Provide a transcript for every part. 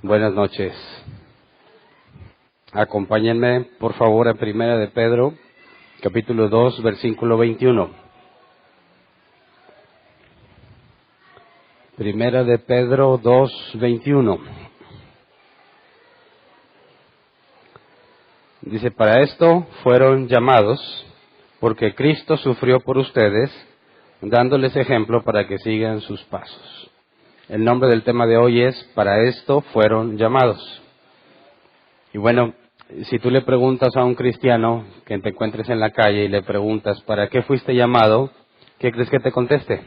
Buenas noches. Acompáñenme, por favor, a Primera de Pedro, capítulo 2, versículo 21. Primera de Pedro 2, 21. Dice, para esto fueron llamados, porque Cristo sufrió por ustedes, dándoles ejemplo para que sigan sus pasos. El nombre del tema de hoy es, para esto fueron llamados. Y bueno, si tú le preguntas a un cristiano que te encuentres en la calle y le preguntas, ¿para qué fuiste llamado?, ¿qué crees que te conteste?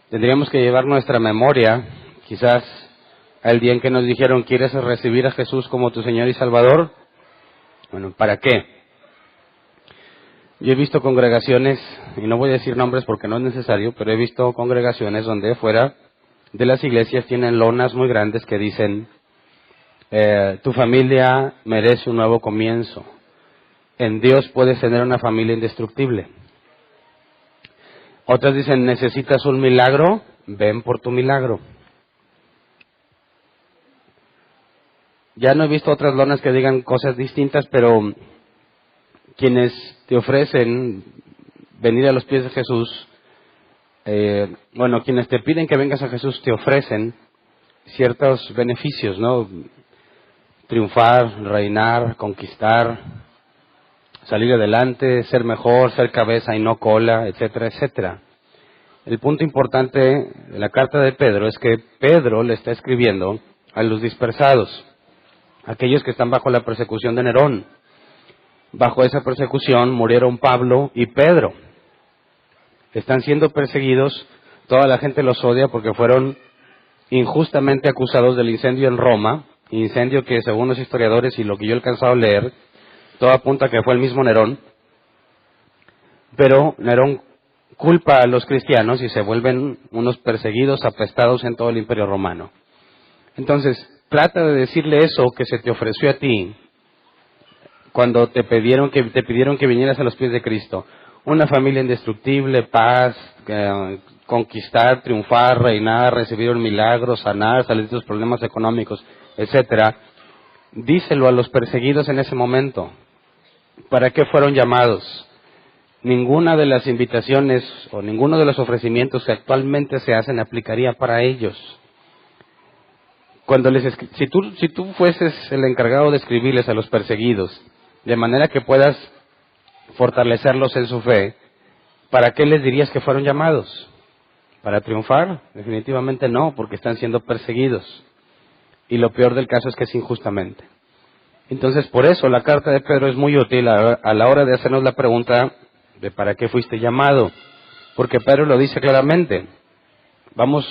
Tendríamos que llevar nuestra memoria, quizás, al día en que nos dijeron, ¿quieres recibir a Jesús como tu Señor y Salvador? Bueno, ¿para qué? Yo he visto congregaciones, y no voy a decir nombres porque no es necesario, pero he visto congregaciones donde fuera de las iglesias tienen lonas muy grandes que dicen, tu familia merece un nuevo comienzo. En Dios puedes tener una familia indestructible. Otras dicen, necesitas un milagro, ven por tu milagro. Ya no he visto otras lonas que digan cosas distintas, pero quienes te ofrecen venir a los pies de Jesús, quienes te piden que vengas a Jesús te ofrecen ciertos beneficios, ¿no? Triunfar, reinar, conquistar, salir adelante, ser mejor, ser cabeza y no cola, etcétera, etcétera. El punto importante de la carta de Pedro es que Pedro le está escribiendo a los dispersados, aquellos que están bajo la persecución de Nerón. Bajo esa persecución murieron Pablo y Pedro. Están siendo perseguidos, toda la gente los odia porque fueron injustamente acusados del incendio en Roma, incendio que según los historiadores y lo que yo he alcanzado a leer, todo apunta a que fue el mismo Nerón, pero Nerón culpa a los cristianos y se vuelven unos perseguidos, apestados en todo el imperio romano. Entonces, trata de decirle eso que se te ofreció a ti cuando te pidieron que vinieras a los pies de Cristo. Una familia indestructible, paz, conquistar, triunfar, reinar, recibir un milagro, sanar, salir de tus problemas económicos, etcétera. Díselo a los perseguidos en ese momento. ¿Para qué fueron llamados? Ninguna de las invitaciones o ninguno de los ofrecimientos que actualmente se hacen aplicaría para ellos. Si tú fueses el encargado de escribirles a los perseguidos, de manera que puedas fortalecerlos en su fe, ¿para qué les dirías que fueron llamados? ¿Para triunfar? Definitivamente no, porque están siendo perseguidos. Y lo peor del caso es que es injustamente. Entonces, por eso la carta de Pedro es muy útil a la hora de hacernos la pregunta de ¿para qué fuiste llamado? Porque Pedro lo dice claramente. Vamos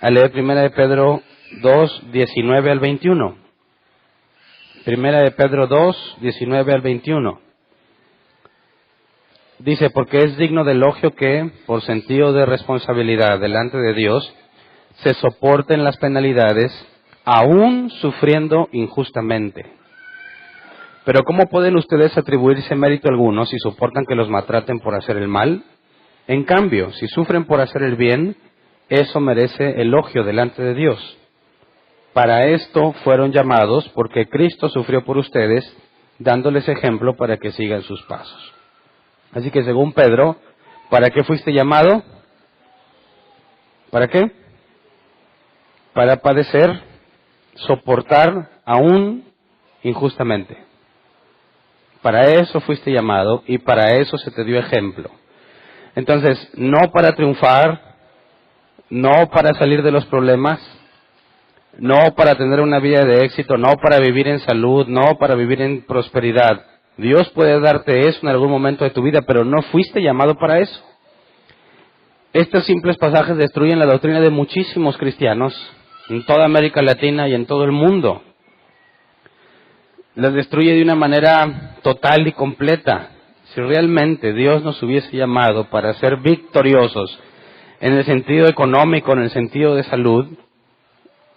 a leer Primera de Pedro 2, 19 al 21. Primera de Pedro 2, 19 al 21. Dice, porque es digno de elogio que, por sentido de responsabilidad delante de Dios, se soporten las penalidades, aún sufriendo injustamente. Pero ¿cómo pueden ustedes atribuirse mérito alguno si soportan que los maltraten por hacer el mal? En cambio, si sufren por hacer el bien, eso merece elogio delante de Dios. Para esto fueron llamados, porque Cristo sufrió por ustedes, dándoles ejemplo para que sigan sus pasos. Así que según Pedro, ¿para qué fuiste llamado? ¿Para qué? Para padecer, soportar aún injustamente. Para eso fuiste llamado y para eso se te dio ejemplo. Entonces, no para triunfar, no para salir de los problemas, no para tener una vida de éxito, no para vivir en salud, no para vivir en prosperidad. Dios puede darte eso en algún momento de tu vida, pero no fuiste llamado para eso. Estos simples pasajes destruyen la doctrina de muchísimos cristianos en toda América Latina y en todo el mundo. Las destruye de una manera total y completa. Si realmente Dios nos hubiese llamado para ser victoriosos en el sentido económico, en el sentido de salud,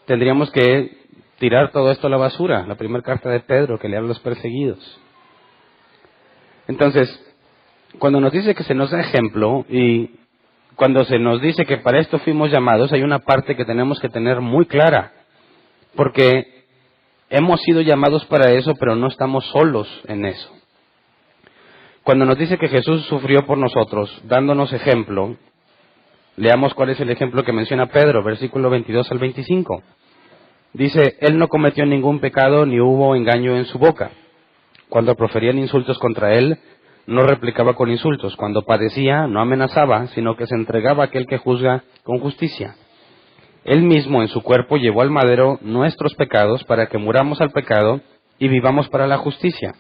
tendríamos que tirar todo esto a la basura. La primera carta de Pedro que le habla a los perseguidos. Entonces, cuando nos dice que se nos da ejemplo y cuando se nos dice que para esto fuimos llamados, hay una parte que tenemos que tener muy clara. porque hemos sido llamados para eso, pero no estamos solos en eso. Cuando nos dice que Jesús sufrió por nosotros, dándonos ejemplo, leamos cuál es el ejemplo que menciona Pedro, versículo 22 al 25. Dice, Él no cometió ningún pecado ni hubo engaño en su boca. Cuando proferían insultos contra Él, no replicaba con insultos. Cuando padecía, no amenazaba, sino que se entregaba a aquel que juzga con justicia. Él mismo en su cuerpo llevó al madero nuestros pecados para que muramos al pecado y vivamos para la justicia.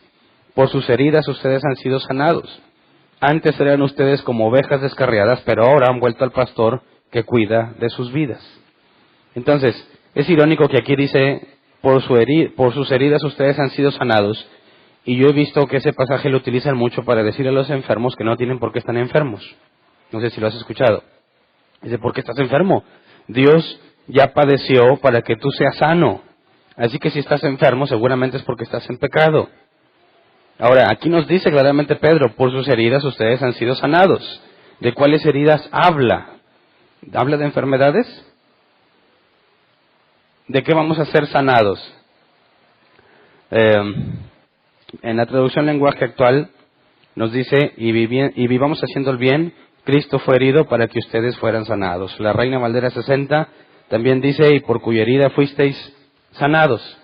Por sus heridas ustedes han sido sanados. Antes eran ustedes como ovejas descarriadas, pero ahora han vuelto al pastor que cuida de sus vidas. Entonces, es irónico que aquí dice, por sus heridas ustedes han sido sanados, y yo he visto que ese pasaje lo utilizan mucho para decirle a los enfermos que no tienen por qué estar enfermos. No sé si lo has escuchado. Dice, ¿por qué estás enfermo? Dios ya padeció para que tú seas sano. Así que si estás enfermo, seguramente es porque estás en pecado. Ahora, aquí nos dice claramente Pedro, por sus heridas ustedes han sido sanados. ¿De cuáles heridas habla? ¿Habla de enfermedades? ¿De qué vamos a ser sanados? En la traducción lenguaje actual nos dice, y vivamos haciendo el bien, Cristo fue herido para que ustedes fueran sanados. La Reina Valera 60 también dice, y por cuya herida fuisteis sanados.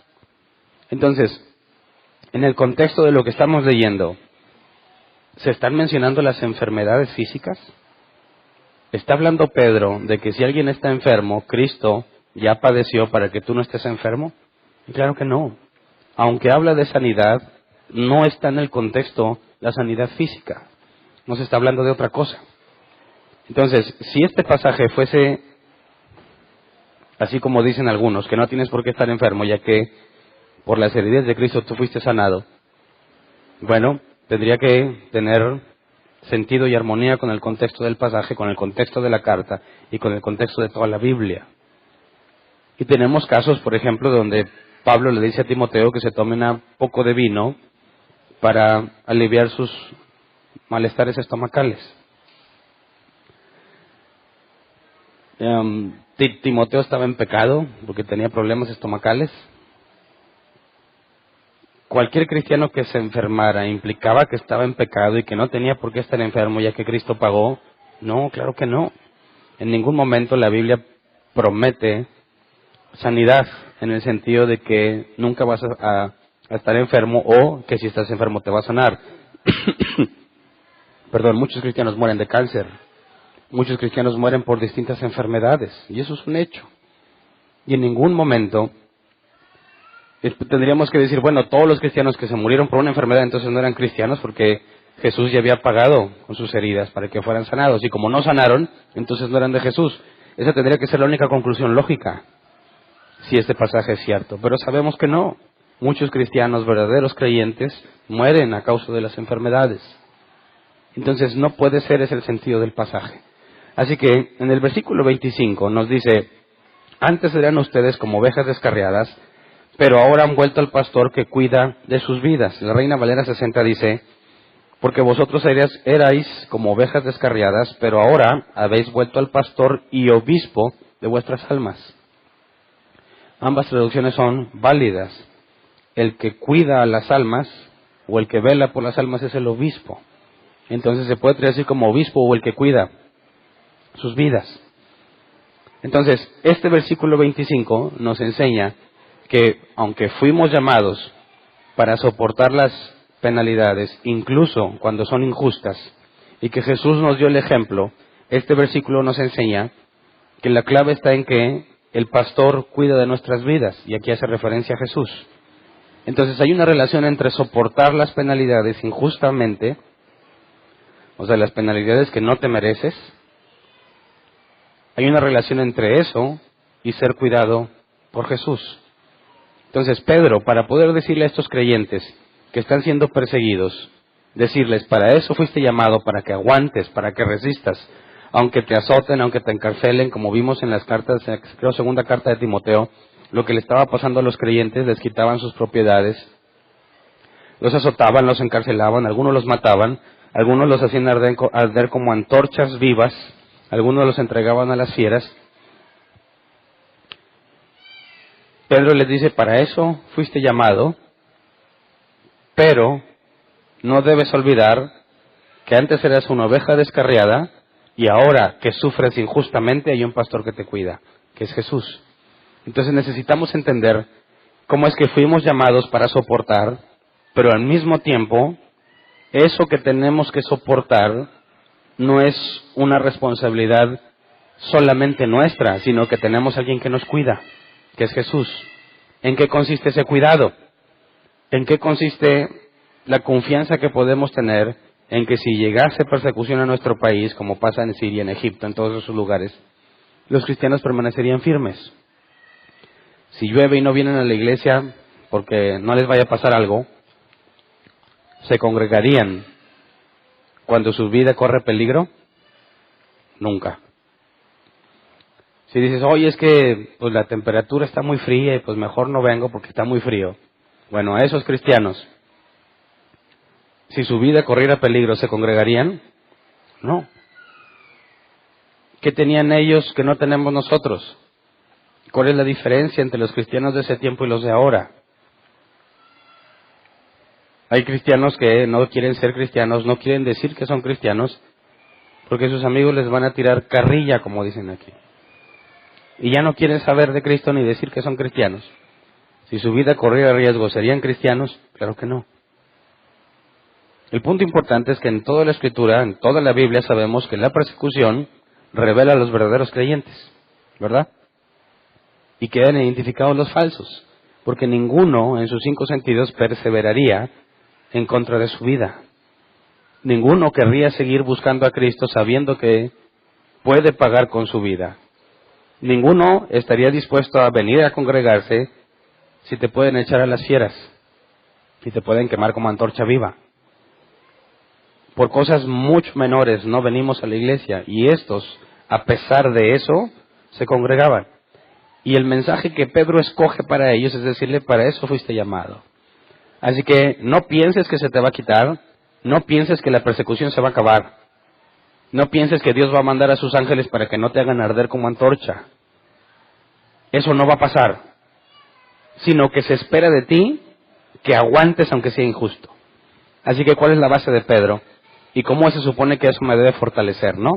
Entonces, en el contexto de lo que estamos leyendo, ¿se están mencionando las enfermedades físicas? ¿Está hablando Pedro de que si alguien está enfermo, Cristo ya padeció para que tú no estés enfermo? Y claro que no. Aunque habla de sanidad, no está en el contexto la sanidad física. No se está hablando de otra cosa. Entonces, si este pasaje fuese, así como dicen algunos, que no tienes por qué estar enfermo, ya que por las heridas de Cristo tú fuiste sanado, bueno, tendría que tener sentido y armonía con el contexto del pasaje, con el contexto de la carta y con el contexto de toda la Biblia. Y tenemos casos, por ejemplo, donde Pablo le dice a Timoteo que se tome un poco de vino para aliviar sus malestares estomacales. Timoteo estaba en pecado porque tenía problemas estomacales. Cualquier cristiano que se enfermara implicaba que estaba en pecado y que no tenía por qué estar enfermo ya que Cristo pagó. No, claro que no. En ningún momento la Biblia promete sanidad en el sentido de que nunca vas a estar enfermo o que si estás enfermo te va a sanar. Perdón, muchos cristianos mueren de cáncer. Muchos cristianos mueren por distintas enfermedades y eso es un hecho. Y en ningún momento tendríamos que decir, bueno, todos los cristianos que se murieron por una enfermedad entonces no eran cristianos porque Jesús ya había pagado con sus heridas para que fueran sanados. Y como no sanaron, entonces no eran de Jesús. Esa tendría que ser la única conclusión lógica, si este pasaje es cierto. Pero sabemos que no. Muchos cristianos, verdaderos creyentes, mueren a causa de las enfermedades. Entonces no puede ser ese el sentido del pasaje. Así que en el versículo 25 nos dice, antes eran ustedes como ovejas descarriadas, pero ahora han vuelto al pastor que cuida de sus vidas. La Reina Valera 60 dice, porque vosotros erais como ovejas descarriadas, pero ahora habéis vuelto al pastor y obispo de vuestras almas. Ambas traducciones son válidas. El que cuida a las almas o el que vela por las almas es el obispo. Entonces se puede traducir como obispo o el que cuida sus vidas. Entonces, este versículo 25 nos enseña que aunque fuimos llamados para soportar las penalidades, incluso cuando son injustas, y que Jesús nos dio el ejemplo, este versículo nos enseña que la clave está en que el pastor cuida de nuestras vidas, y aquí hace referencia a Jesús. Entonces hay una relación entre soportar las penalidades injustamente, o sea, las penalidades que no te mereces. Hay una relación entre eso y ser cuidado por Jesús. Entonces Pedro, para poder decirle a estos creyentes que están siendo perseguidos, decirles, para eso fuiste llamado, para que aguantes, para que resistas, aunque te azoten, aunque te encarcelen, como vimos en las cartas, creo segunda carta de Timoteo, lo que le estaba pasando a los creyentes, les quitaban sus propiedades, los azotaban, los encarcelaban, algunos los mataban, algunos los hacían arder como antorchas vivas, algunos los entregaban a las fieras. Pedro les dice, para eso fuiste llamado, pero no debes olvidar que antes eras una oveja descarriada y ahora que sufres injustamente hay un pastor que te cuida, que es Jesús. Entonces necesitamos entender cómo es que fuimos llamados para soportar, pero al mismo tiempo, eso que tenemos que soportar no es una responsabilidad solamente nuestra, sino que tenemos a alguien que nos cuida, que es Jesús. ¿En qué consiste ese cuidado? ¿En qué consiste la confianza que podemos tener en que si llegase persecución a nuestro país, como pasa en Siria, en Egipto, en todos esos lugares, los cristianos permanecerían firmes? Si llueve y no vienen a la iglesia porque no les vaya a pasar algo, ¿se congregarían cuando su vida corre peligro? Nunca. Si dices, oye, es que pues la temperatura está muy fría y pues mejor no vengo porque está muy frío. Bueno, a esos cristianos, si su vida corriera peligro, ¿se congregarían? No. ¿Qué tenían ellos que no tenemos nosotros? ¿Cuál es la diferencia entre los cristianos de ese tiempo y los de ahora? Hay cristianos que no quieren ser cristianos, no quieren decir que son cristianos, porque sus amigos les van a tirar carrilla, como dicen aquí. Y ya no quieren saber de Cristo ni decir que son cristianos. Si su vida corriera riesgo, ¿serían cristianos? Claro que no. El punto importante es que en toda la Escritura, en toda la Biblia, sabemos que la persecución revela a los verdaderos creyentes, ¿verdad? Y quedan identificados los falsos, porque ninguno en sus 5 sentidos perseveraría en contra de su vida. Ninguno querría seguir buscando a Cristo sabiendo que puede pagar con su vida. Ninguno estaría dispuesto a venir a congregarse si te pueden echar a las fieras, si te pueden quemar como antorcha viva. Por cosas mucho menores no venimos a la iglesia, y estos, a pesar de eso, se congregaban. Y el mensaje que Pedro escoge para ellos es decirle, para eso fuiste llamado. Así que no pienses que se te va a quitar, no pienses que la persecución se va a acabar, no pienses que Dios va a mandar a sus ángeles para que no te hagan arder como antorcha. Eso no va a pasar, sino que se espera de ti que aguantes aunque sea injusto. Así que, ¿cuál es la base de Pedro? ¿Y cómo se supone que eso me debe fortalecer, no?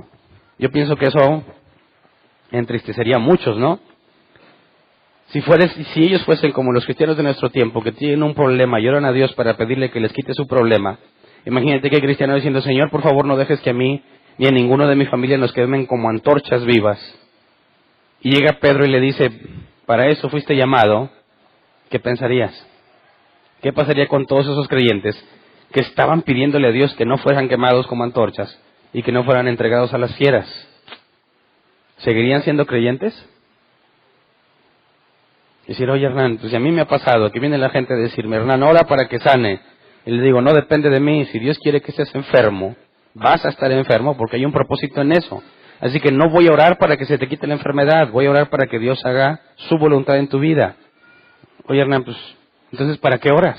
Yo pienso que eso entristecería a muchos, ¿no? Si ellos fuesen como los cristianos de nuestro tiempo, que tienen un problema y oran a Dios para pedirle que les quite su problema, imagínate que hay cristianos diciendo, Señor, por favor no dejes que a mí ni a ninguno de mi familia nos quemen como antorchas vivas. Y llega Pedro y le dice, para eso fuiste llamado, ¿qué pensarías? ¿Qué pasaría con todos esos creyentes que estaban pidiéndole a Dios que no fueran quemados como antorchas y que no fueran entregados a las fieras? ¿Seguirían siendo creyentes? Decir, oye Hernán, pues si a mí me ha pasado, que viene la gente a decirme, Hernán, ora para que sane. Y le digo, no depende de mí, si Dios quiere que estés enfermo, vas a estar enfermo porque hay un propósito en eso. Así que no voy a orar para que se te quite la enfermedad, voy a orar para que Dios haga su voluntad en tu vida. Oye Hernán, pues, entonces, ¿para qué oras?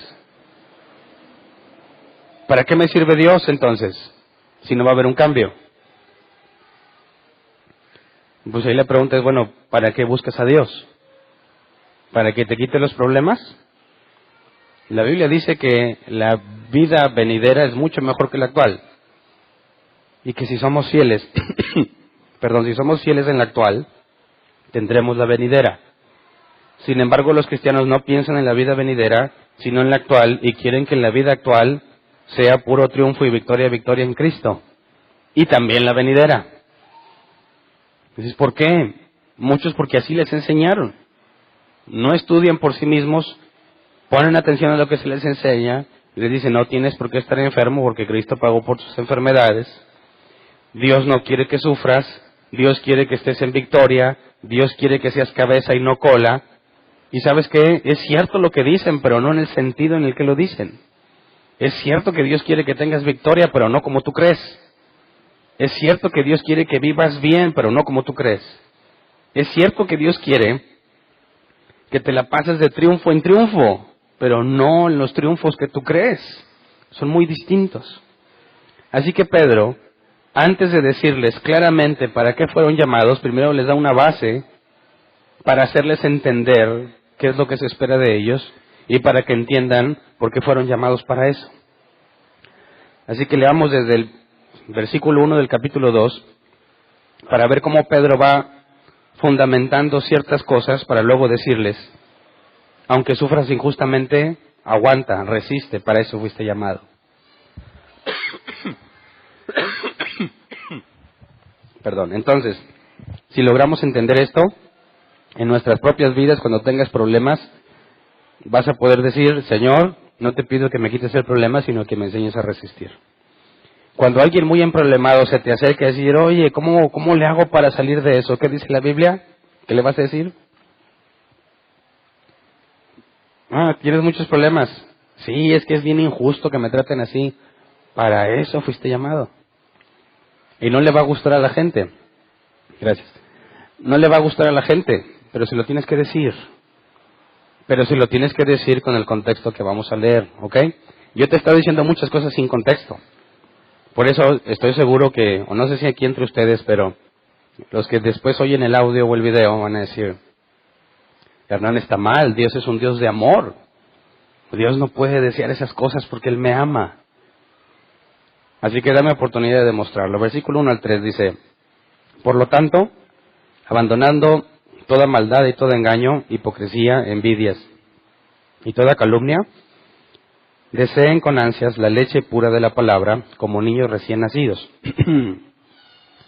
¿Para qué me sirve Dios entonces, si no va a haber un cambio? Pues ahí la pregunta es, bueno, ¿para qué buscas a Dios? ¿Para que te quite los problemas? La Biblia dice que la vida venidera es mucho mejor que la actual. Y que si somos fieles, si somos fieles en la actual, tendremos la venidera. Sin embargo, los cristianos no piensan en la vida venidera, sino en la actual, y quieren que en la vida actual sea puro triunfo y victoria en Cristo. Y también la venidera. Entonces, ¿por qué? Muchos porque así les enseñaron. No estudian por sí mismos, ponen atención a lo que se les enseña, y les dicen, no tienes por qué estar enfermo porque Cristo pagó por tus enfermedades. Dios no quiere que sufras, Dios quiere que estés en victoria, Dios quiere que seas cabeza y no cola. Y ¿sabes qué? Es cierto lo que dicen, pero no en el sentido en el que lo dicen. Es cierto que Dios quiere que tengas victoria, pero no como tú crees. Es cierto que Dios quiere que vivas bien, pero no como tú crees. Es cierto que Dios quiere que te la pases de triunfo en triunfo, pero no en los triunfos que tú crees. Son muy distintos. Así que Pedro, antes de decirles claramente para qué fueron llamados, primero les da una base para hacerles entender qué es lo que se espera de ellos y para que entiendan por qué fueron llamados para eso. Así que leamos desde el versículo 1 del capítulo 2 para ver cómo Pedro va fundamentando ciertas cosas para luego decirles, aunque sufras injustamente, aguanta, resiste, para eso fuiste llamado. Perdón. Entonces, si logramos entender esto, en nuestras propias vidas, cuando tengas problemas, vas a poder decir, Señor, no te pido que me quites el problema, sino que me enseñes a resistir. Cuando alguien muy emproblemado se te acerca a decir, oye, ¿cómo le hago para salir de eso? ¿Qué dice la Biblia? ¿Qué le vas a decir? Tienes muchos problemas. Sí, es que es bien injusto que me traten así. Para eso fuiste llamado. Y no le va a gustar a la gente. Gracias. No le va a gustar a la gente, pero se lo tienes que decir. Pero se lo tienes que decir con el contexto que vamos a leer, ¿ok? Yo te he estado diciendo muchas cosas sin contexto. Por eso estoy seguro que, o no sé si aquí entre ustedes, pero los que después oyen el audio o el video van a decir, Hernán está mal, Dios es un Dios de amor. Dios no puede desear esas cosas porque Él me ama. Así que dame oportunidad de demostrarlo. Versículo 1 al 3 dice, por lo tanto, abandonando toda maldad y todo engaño, hipocresía, envidias y toda calumnia, deseen con ansias la leche pura de la palabra como niños recién nacidos.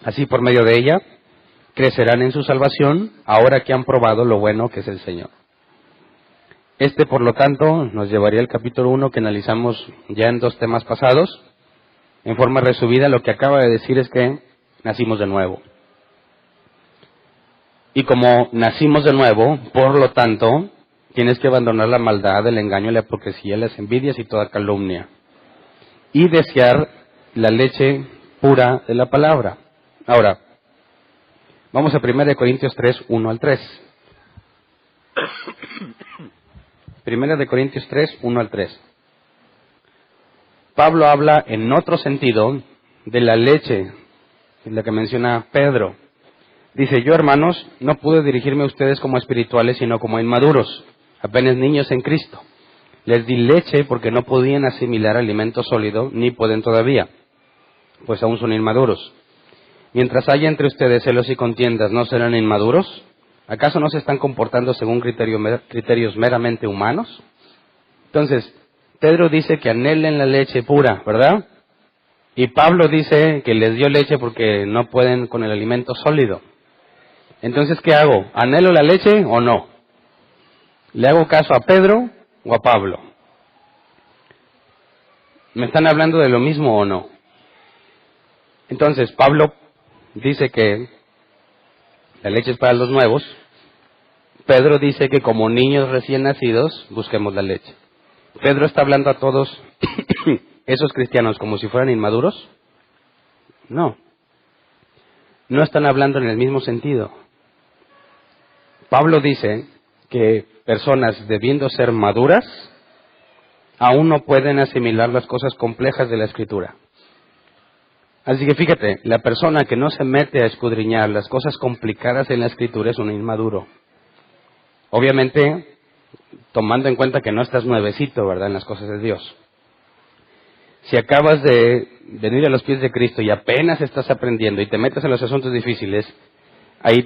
Así por medio de ella crecerán en su salvación, ahora que han probado lo bueno que es el Señor. Por lo tanto, nos llevaría al capítulo 1 que analizamos ya en 2 temas pasados. En forma resumida, lo que acaba de decir es que nacimos de nuevo. Y como nacimos de nuevo, por lo tanto, tienes que abandonar la maldad, el engaño, la hipocresía, las envidias y toda calumnia. Y desear la leche pura de la palabra. Ahora, vamos a 1 Corintios 3, 1 al 3. 1 Corintios 3, 1 al 3. Pablo habla en otro sentido de la leche, en la que menciona Pedro. Dice, yo hermanos, no pude dirigirme a ustedes como espirituales, sino como inmaduros, apenas niños en Cristo. Les di leche porque no podían asimilar alimento sólido, ni pueden todavía, pues aún son inmaduros. Mientras haya entre ustedes celos y contiendas, ¿no serán inmaduros? ¿Acaso no se están comportando según criterios meramente humanos? Entonces, Pedro dice que anhelen la leche pura, ¿verdad? Y Pablo dice que les dio leche porque no pueden con el alimento sólido. Entonces, ¿qué hago? ¿Anhelo la leche o no? ¿Le hago caso a Pedro o a Pablo? ¿Me están hablando de lo mismo o no? Entonces, Pablo dice que la leche es para los nuevos. Pedro dice que como niños recién nacidos, busquemos la leche. Pedro está hablando a todos esos cristianos como si fueran inmaduros. No. No están hablando en el mismo sentido. Pablo dice que personas debiendo ser maduras aún no pueden asimilar las cosas complejas de la Escritura. Así que fíjate, la persona que no se mete a escudriñar las cosas complicadas en la Escritura es un inmaduro. Obviamente, tomando en cuenta que no estás nuevecito, ¿verdad?, en las cosas de Dios. Si acabas de venir a los pies de Cristo y apenas estás aprendiendo y te metes en los asuntos difíciles, ahí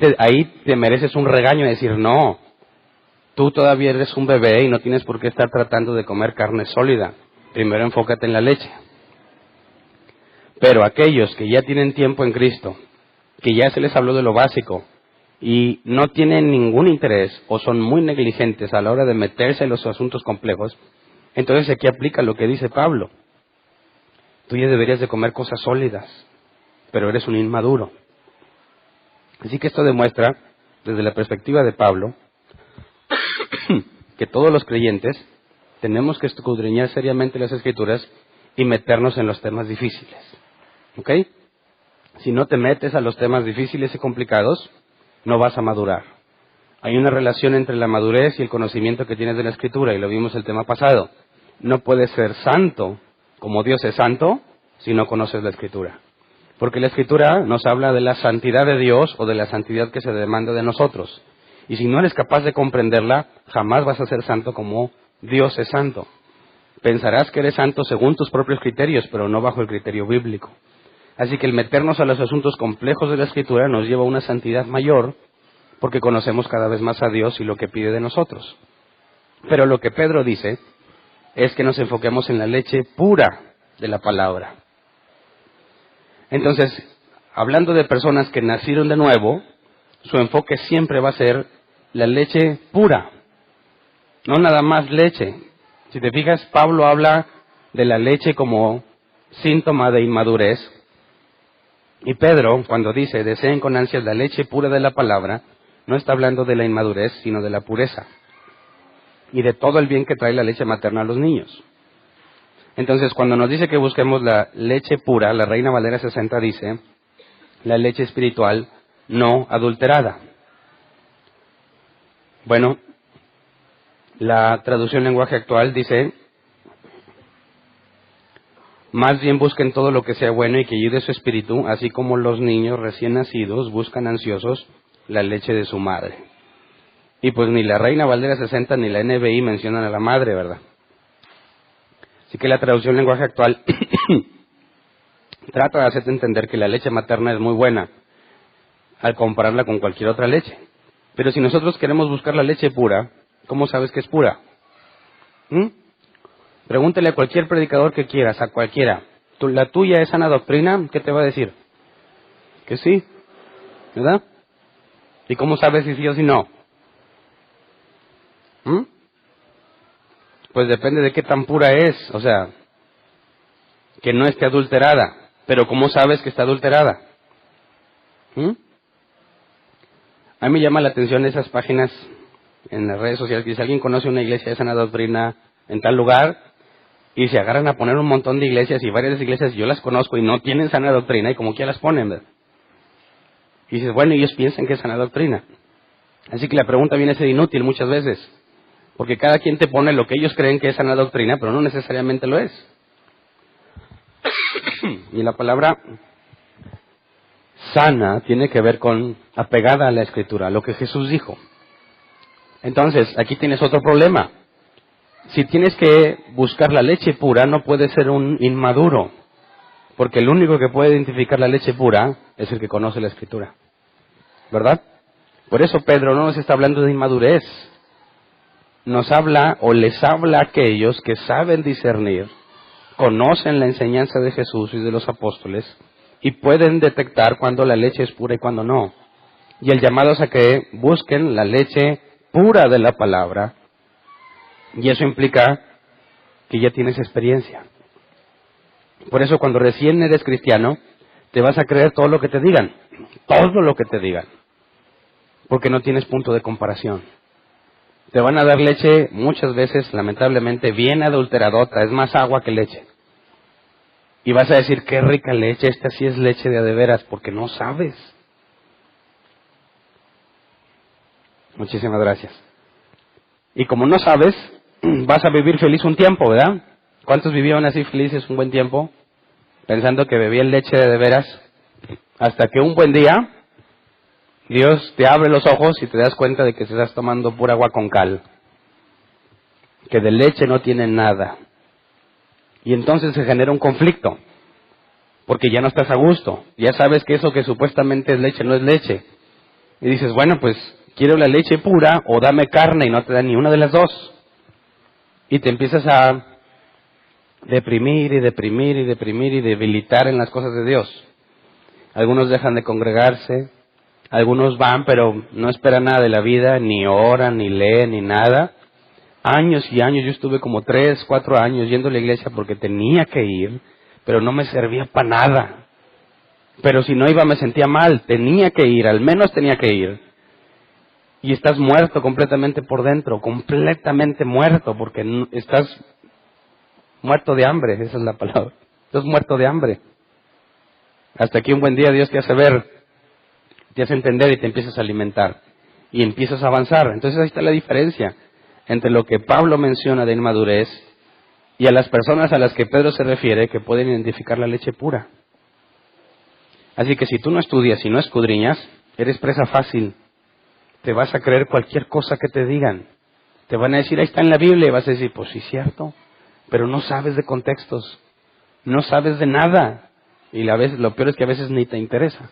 te mereces un regaño de decir, no, tú todavía eres un bebé y no tienes por qué estar tratando de comer carne sólida. Primero enfócate en la leche. Pero aquellos que ya tienen tiempo en Cristo, que ya se les habló de lo básico y no tienen ningún interés o son muy negligentes a la hora de meterse en los asuntos complejos, entonces aquí aplica lo que dice Pablo. Tú ya deberías de comer cosas sólidas, pero eres un inmaduro. Así que esto demuestra, desde la perspectiva de Pablo, que todos los creyentes tenemos que escudriñar seriamente las Escrituras y meternos en los temas difíciles. ¿Ok? Si no te metes a los temas difíciles y complicados, no vas a madurar. Hay una relación entre la madurez y el conocimiento que tienes de la Escritura, y lo vimos el tema pasado. No puedes ser santo como Dios es santo si no conoces la Escritura. Porque la Escritura nos habla de la santidad de Dios o de la santidad que se demanda de nosotros. Y si no eres capaz de comprenderla, jamás vas a ser santo como Dios es santo. Pensarás que eres santo según tus propios criterios, pero no bajo el criterio bíblico. Así que el meternos a los asuntos complejos de la Escritura nos lleva a una santidad mayor, porque conocemos cada vez más a Dios y lo que pide de nosotros. Pero lo que Pedro dice es que nos enfoquemos en la leche pura de la palabra. Entonces, hablando de personas que nacieron de nuevo, su enfoque siempre va a ser la leche pura, no nada más leche. Si te fijas, Pablo habla de la leche como síntoma de inmadurez, y Pedro, cuando dice, deseen con ansias la leche pura de la palabra, no está hablando de la inmadurez, sino de la pureza, y de todo el bien que trae la leche materna a los niños. Entonces, cuando nos dice que busquemos la leche pura, la Reina Valera 60 dice, la leche espiritual no adulterada. Bueno, la traducción lenguaje actual dice, más bien busquen todo lo que sea bueno y que ayude su espíritu, así como los niños recién nacidos buscan ansiosos la leche de su madre. Y pues ni la Reina Valera 60 ni la NBI mencionan a la madre, ¿verdad? Así que la traducción lenguaje actual trata de hacerte entender que la leche materna es muy buena al compararla con cualquier otra leche. Pero si nosotros queremos buscar la leche pura, ¿cómo sabes que es pura? Pregúntale a cualquier predicador que quieras, a cualquiera. ¿La tuya es sana doctrina? ¿Qué te va a decir? Que sí, ¿verdad? ¿Y cómo sabes si sí o si no? Pues depende de qué tan pura es, o sea, que no esté adulterada. Pero ¿cómo sabes que está adulterada? A mí me llama la atención esas páginas en las redes sociales que si alguien conoce una iglesia de sana doctrina en tal lugar, y se agarran a poner un montón de iglesias, y varias iglesias yo las conozco y no tienen sana doctrina, y como que las ponen, ¿verdad? Y dices, bueno, ellos piensan que es sana doctrina. Así que la pregunta viene a ser inútil muchas veces, porque cada quien te pone lo que ellos creen que es sana doctrina, pero no necesariamente lo es. Y la palabra sana tiene que ver con apegada a la Escritura, a lo que Jesús dijo. Entonces, aquí tienes otro problema. Si tienes que buscar la leche pura, no puedes ser un inmaduro, porque el único que puede identificar la leche pura es el que conoce la Escritura, ¿verdad? Por eso Pedro no nos está hablando de inmadurez, nos habla o les habla a aquellos que saben discernir, conocen la enseñanza de Jesús y de los apóstoles, y pueden detectar cuando la leche es pura y cuando no. Y el llamado es a que busquen la leche pura de la palabra, y eso implica que ya tienes experiencia. Por eso cuando recién eres cristiano, te vas a creer todo lo que te digan, porque no tienes punto de comparación. Te van a dar leche muchas veces, lamentablemente, bien adulteradota, es más agua que leche. Y vas a decir, qué rica leche, esta sí es leche de veras, porque no sabes. Muchísimas gracias. Y como no sabes, vas a vivir feliz un tiempo, ¿verdad? ¿Cuántos vivieron así felices un buen tiempo? Pensando que bebían leche de veras, hasta que un buen día Dios te abre los ojos y te das cuenta de que te estás tomando pura agua con cal, que de leche no tiene nada. Y entonces se genera un conflicto, porque ya no estás a gusto, ya sabes que eso que supuestamente es leche no es leche. Y dices, bueno, pues quiero la leche pura o dame carne, y no te da ni una de las dos. Y te empiezas a deprimir y debilitar en las cosas de Dios. Algunos dejan de congregarse, algunos van pero no esperan nada de la vida, ni oran, ni leen, ni nada. Años y años, yo estuve como 3, 4 años yendo a la iglesia porque tenía que ir, pero no me servía para nada. Pero si no iba me sentía mal, tenía que ir, al menos tenía que ir. Y estás muerto completamente por dentro, completamente muerto, porque estás muerto de hambre, esa es la palabra. Estás muerto de hambre. Hasta que un buen día Dios te hace ver, te hace entender y te empiezas a alimentar. Y empiezas a avanzar. Entonces ahí está la diferencia entre lo que Pablo menciona de inmadurez y a las personas a las que Pedro se refiere que pueden identificar la leche pura. Así que si tú no estudias y no escudriñas, eres presa fácil te vas a creer cualquier cosa que te digan. Te van a decir, ahí está en la Biblia, y vas a decir, pues sí, cierto, pero no sabes de contextos, no sabes de nada, y lo peor es que a veces ni te interesa.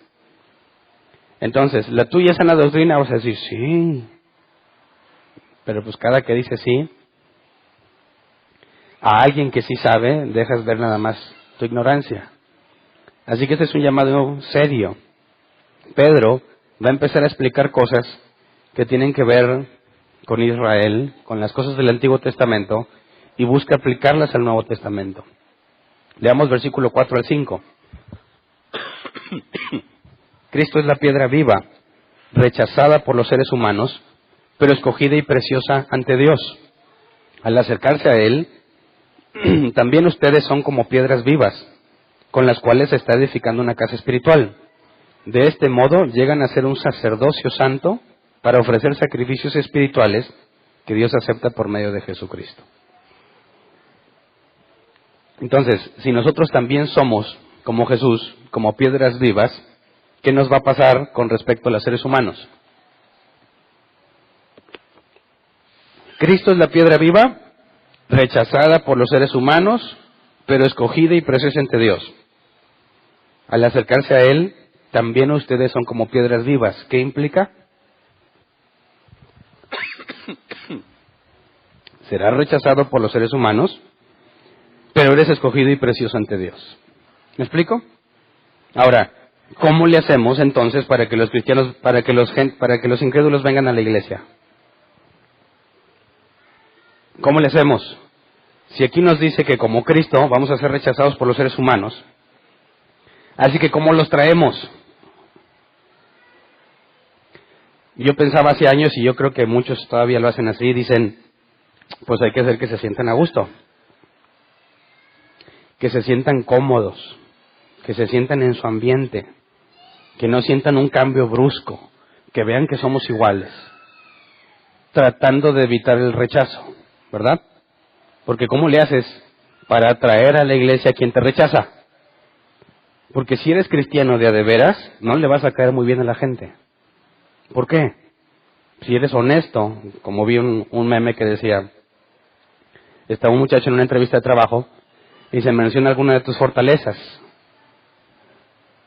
Entonces, la tuya es sana doctrina, vas a decir, sí, pero pues cada que dice sí, a alguien que sí sabe, dejas ver nada más tu ignorancia. Así que este es un llamado serio. Pedro va a empezar a explicar cosas que tienen que ver con Israel, con las cosas del Antiguo Testamento, y busca aplicarlas al Nuevo Testamento. Leamos versículo 4 al 5. Cristo es la piedra viva, rechazada por los seres humanos, pero escogida y preciosa ante Dios. Al acercarse a Él, también ustedes son como piedras vivas, con las cuales se está edificando una casa espiritual. De este modo llegan a ser un sacerdocio santo para ofrecer sacrificios espirituales que Dios acepta por medio de Jesucristo. Entonces, si nosotros también somos como Jesús, como piedras vivas, ¿qué nos va a pasar con respecto a los seres humanos? Cristo es la piedra viva, rechazada por los seres humanos, pero escogida y preciosa ante Dios. Al acercarse a Él, también ustedes son como piedras vivas. ¿Qué implica? Serás rechazado por los seres humanos, pero eres escogido y precioso ante Dios. ¿Me explico? Ahora, ¿cómo le hacemos entonces para que los cristianos, para que los incrédulos vengan a la iglesia? ¿Cómo le hacemos? Si aquí nos dice que como Cristo vamos a ser rechazados por los seres humanos, así que ¿cómo los traemos? Yo pensaba hace años, y yo creo que muchos todavía lo hacen así, dicen, pues hay que hacer que se sientan a gusto, que se sientan cómodos, que se sientan en su ambiente, que no sientan un cambio brusco, que vean que somos iguales, tratando de evitar el rechazo, ¿verdad? Porque ¿cómo le haces para atraer a la iglesia a quien te rechaza? Porque si eres cristiano de a de veras, no le vas a caer muy bien a la gente. ¿Por qué? Si eres honesto, como vi un meme que decía, está un muchacho en una entrevista de trabajo y se menciona alguna de tus fortalezas.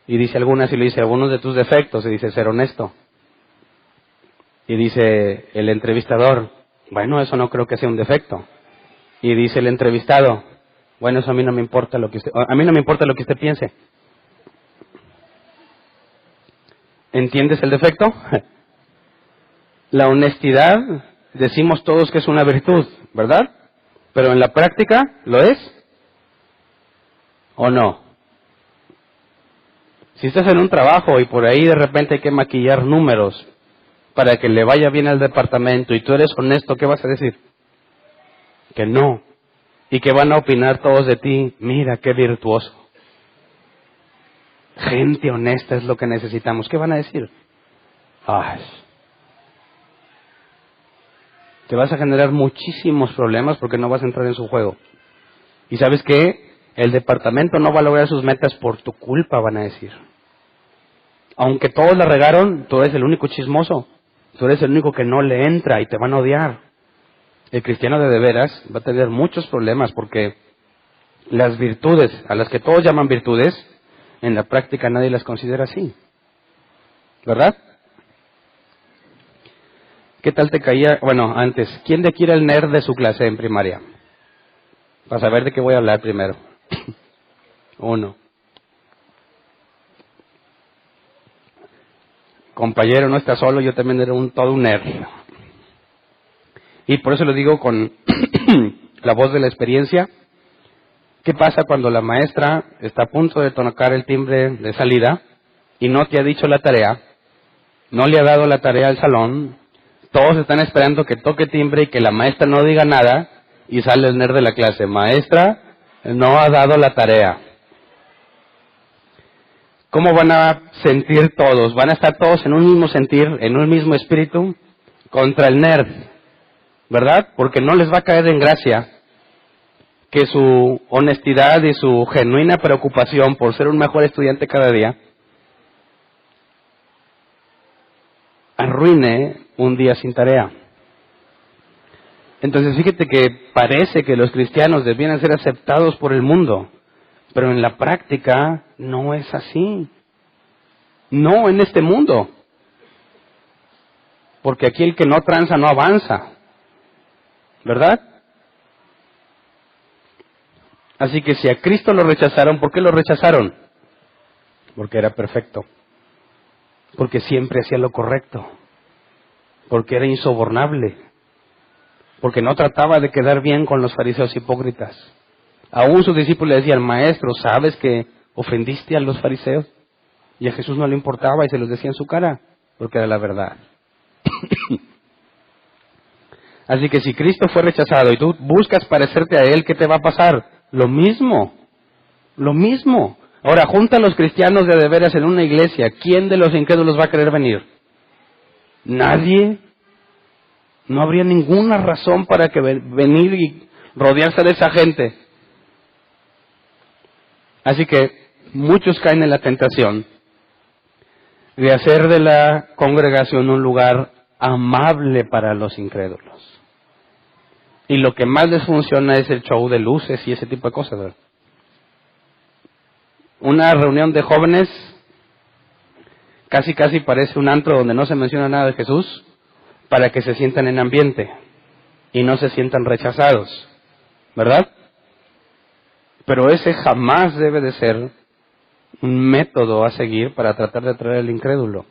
Y dice algunas y le dice algunos de tus defectos y dice ser honesto. Y dice el entrevistador, bueno, eso no creo que sea un defecto. Y dice el entrevistado, bueno, eso a mí no me importa lo que usted piense. ¿Entiendes el defecto? La honestidad, decimos todos que es una virtud, ¿verdad? Pero en la práctica, ¿lo es? ¿O no? Si estás en un trabajo y por ahí de repente hay que maquillar números para que le vaya bien al departamento y tú eres honesto, ¿qué vas a decir? Que no. Y que van a opinar todos de ti, mira qué virtuoso. Gente honesta es lo que necesitamos. ¿Qué van a decir? Ay, te vas a generar muchísimos problemas porque no vas a entrar en su juego. ¿Y sabes qué? El departamento no va a lograr sus metas por tu culpa, van a decir. Aunque todos la regaron, tú eres el único chismoso. Tú eres el único que no le entra y te van a odiar. El cristiano de veras va a tener muchos problemas porque las virtudes, a las que todos llaman virtudes, en la práctica nadie las considera así. ¿Verdad? ¿Qué tal te caía? Bueno, antes, ¿quién de aquí era el nerd de su clase en primaria? Para saber de qué voy a hablar primero. Uno. Compañero, no está solo, yo también era todo un nerd. Y por eso lo digo con la voz de la experiencia. ¿Qué pasa cuando la maestra está a punto de tocar el timbre de salida y no te ha dicho la tarea, no le ha dado la tarea al salón, todos están esperando que toque timbre y que la maestra no diga nada y sale el nerd de la clase, maestra, no ha dado la tarea? ¿Cómo van a sentir todos? ¿Van a estar todos en un mismo sentir, en un mismo espíritu contra el nerd? ¿Verdad? Porque no les va a caer en gracia que su honestidad y su genuina preocupación por ser un mejor estudiante cada día arruine un día sin tarea. Entonces fíjate que parece que los cristianos debían ser aceptados por el mundo, pero en la práctica no es así. No en este mundo. Porque aquí el que no tranza no avanza. ¿Verdad? Así que si a Cristo lo rechazaron, ¿por qué lo rechazaron? Porque era perfecto. Porque siempre hacía lo correcto. Porque era insobornable. Porque no trataba de quedar bien con los fariseos hipócritas. Aún sus discípulos le decían, maestro, ¿sabes que ofendiste a los fariseos? Y a Jesús no le importaba y se los decía en su cara, porque era la verdad. Así que si Cristo fue rechazado y tú buscas parecerte a Él, ¿qué te va a pasar? Lo mismo. Lo mismo. Ahora, junta a los cristianos de veras en una iglesia. ¿Quién de los incrédulos va a querer venir? Nadie. No habría ninguna razón para que venir y rodearse de esa gente. Así que muchos caen en la tentación de hacer de la congregación un lugar amable para los incrédulos. Y lo que más les funciona es el show de luces y ese tipo de cosas, ¿verdad? Una reunión de jóvenes casi parece un antro donde no se menciona nada de Jesús, para que se sientan en ambiente y no se sientan rechazados, ¿verdad? Pero ese jamás debe de ser un método a seguir para tratar de atraer al incrédulo.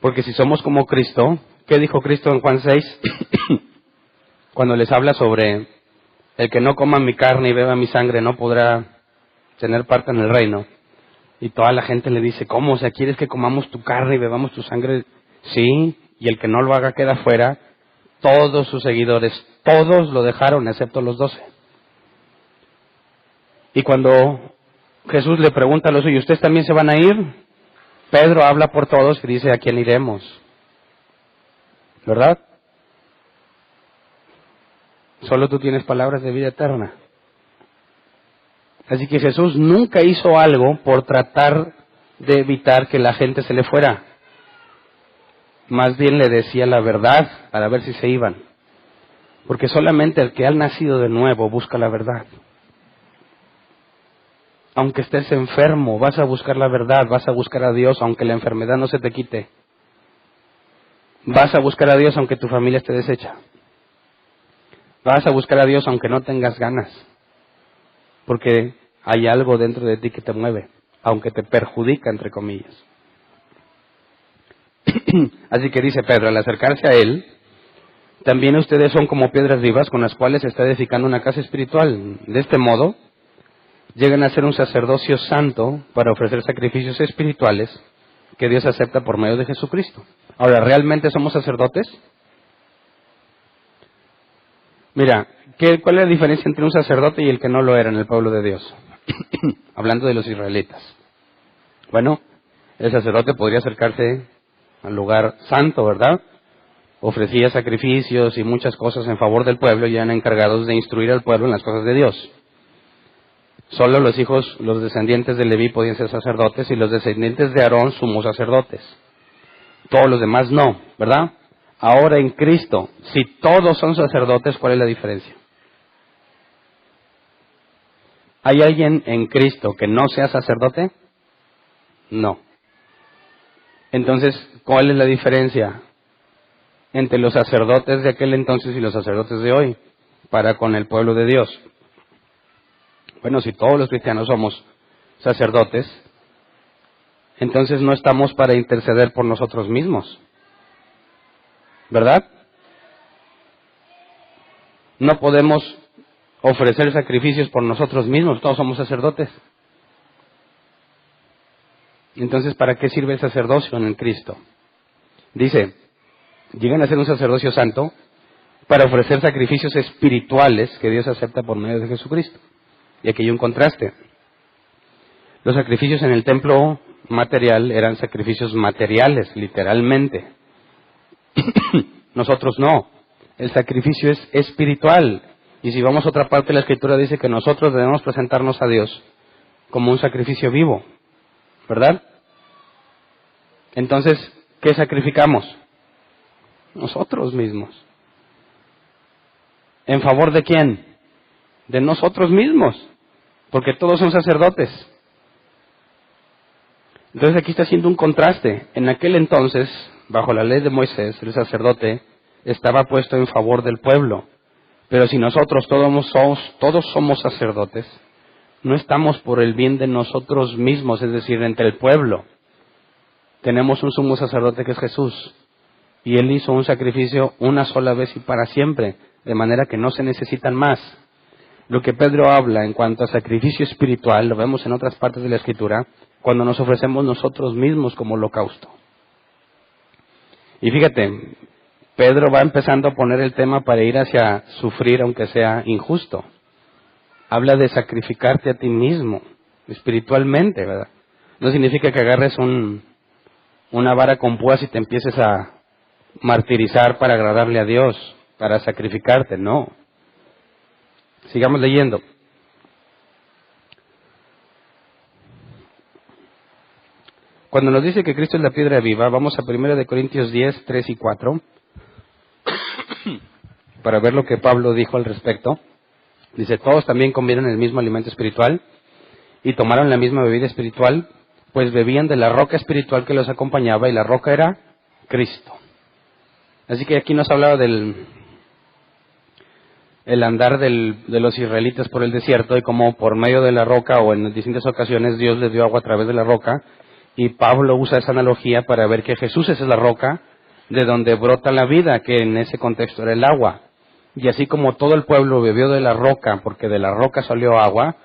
Porque si somos como Cristo, ¿qué dijo Cristo en Juan 6? Cuando les habla sobre el que no coma mi carne y beba mi sangre no podrá tener parte en el reino. Y toda la gente le dice, ¿cómo? O sea, ¿quieres que comamos tu carne y bebamos tu sangre? Sí, y el que no lo haga queda fuera. Todos sus seguidores, todos lo dejaron, excepto los 12. Y cuando Jesús le pregunta a los suyos, ¿ustedes también se van a ir? Pedro habla por todos y dice, ¿a quién iremos? ¿Verdad? Solo tú tienes palabras de vida eterna. Así que Jesús nunca hizo algo por tratar de evitar que la gente se le fuera. Más bien le decía la verdad para ver si se iban. Porque solamente el que ha nacido de nuevo busca la verdad. Aunque estés enfermo, vas a buscar la verdad, vas a buscar a Dios aunque la enfermedad no se te quite. Vas a buscar a Dios aunque tu familia esté deshecha. Vas a buscar a Dios aunque no tengas ganas. Porque hay algo dentro de ti que te mueve, aunque te perjudica, entre comillas. Así que dice Pedro, al acercarse a él, también ustedes son como piedras vivas con las cuales se está edificando una casa espiritual. De este modo, llegan a ser un sacerdocio santo para ofrecer sacrificios espirituales que Dios acepta por medio de Jesucristo. Ahora, ¿realmente somos sacerdotes? Mira, ¿cuál es la diferencia entre un sacerdote y el que no lo era en el pueblo de Dios? Hablando de los israelitas. Bueno, el sacerdote podría acercarse al lugar santo, ¿verdad? Ofrecía sacrificios y muchas cosas en favor del pueblo y eran encargados de instruir al pueblo en las cosas de Dios. Solo los descendientes de Leví podían ser sacerdotes y los descendientes de Aarón sumos sacerdotes. Todos los demás no, ¿verdad? Ahora en Cristo, si todos son sacerdotes, ¿cuál es la diferencia? ¿Hay alguien en Cristo que no sea sacerdote? No. Entonces, ¿cuál es la diferencia entre los sacerdotes de aquel entonces y los sacerdotes de hoy para con el pueblo de Dios? Bueno, si todos los cristianos somos sacerdotes, entonces no estamos para interceder por nosotros mismos, ¿verdad? No podemos ofrecer sacrificios por nosotros mismos, todos somos sacerdotes. Entonces, ¿para qué sirve el sacerdocio en el Cristo? Dice, llegan a ser un sacerdocio santo para ofrecer sacrificios espirituales que Dios acepta por medio de Jesucristo. Y aquí hay un contraste. Los sacrificios en el templo material eran sacrificios materiales, literalmente. Nosotros no. El sacrificio es espiritual. Y si vamos a otra parte de la Escritura dice que nosotros debemos presentarnos a Dios como un sacrificio vivo, ¿verdad? Entonces, ¿qué sacrificamos? Nosotros mismos. ¿En favor de quién? De nosotros mismos, porque todos son sacerdotes. Entonces aquí está haciendo un contraste. En aquel entonces, bajo la ley de Moisés, el sacerdote estaba puesto en favor del pueblo. Pero si nosotros todos somos sacerdotes, no estamos por el bien de nosotros mismos, es decir, entre el pueblo. Tenemos un sumo sacerdote que es Jesús, y Él hizo un sacrificio una sola vez y para siempre, de manera que no se necesitan más. Lo que Pedro habla en cuanto a sacrificio espiritual, lo vemos en otras partes de la Escritura, cuando nos ofrecemos nosotros mismos como holocausto. Y fíjate, Pedro va empezando a poner el tema para ir hacia sufrir aunque sea injusto. Habla de sacrificarte a ti mismo, espiritualmente, ¿verdad? No significa que agarres una vara con púas y te empieces a martirizar para agradarle a Dios, para sacrificarte, no. Sigamos leyendo. Cuando nos dice que Cristo es la piedra viva, vamos a 1 Corintios 10, 3 y 4, para ver lo que Pablo dijo al respecto. Dice, todos también comieron el mismo alimento espiritual y tomaron la misma bebida espiritual, pues bebían de la roca espiritual que los acompañaba, y la roca era Cristo. Así que aquí nos hablaba del el andar de los israelitas por el desierto, y cómo por medio de la roca, o en distintas ocasiones, Dios les dio agua a través de la roca, y Pablo usa esa analogía para ver que Jesús es la roca de donde brota la vida, que en ese contexto era el agua. Y así como todo el pueblo bebió de la roca, porque de la roca salió agua,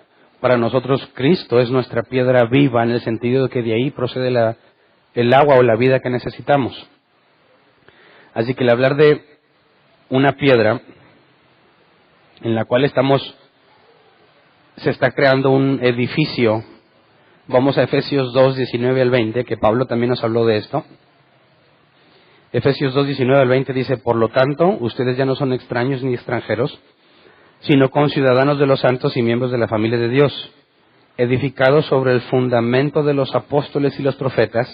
para nosotros Cristo es nuestra piedra viva, en el sentido de que de ahí procede el agua o la vida que necesitamos. Así que al hablar de una piedra en la cual se está creando un edificio, vamos a Efesios 2, 19 al 20, que Pablo también nos habló de esto. Efesios 2, 19 al 20 dice, por lo tanto, ustedes ya no son extraños ni extranjeros, sino conciudadanos de los santos y miembros de la familia de Dios, edificados sobre el fundamento de los apóstoles y los profetas,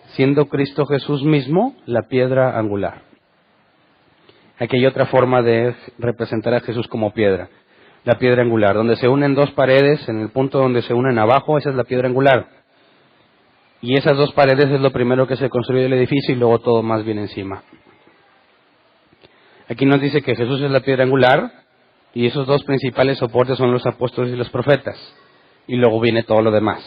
siendo Cristo Jesús mismo la piedra angular. Aquí hay otra forma de representar a Jesús como piedra, la piedra angular, donde se unen dos paredes, en el punto donde se unen abajo, esa es la piedra angular. Y esas dos paredes es lo primero que se construye el edificio, y luego todo más viene encima. Aquí nos dice que Jesús es la piedra angular, y esos dos principales soportes son los apóstoles y los profetas, y luego viene todo lo demás.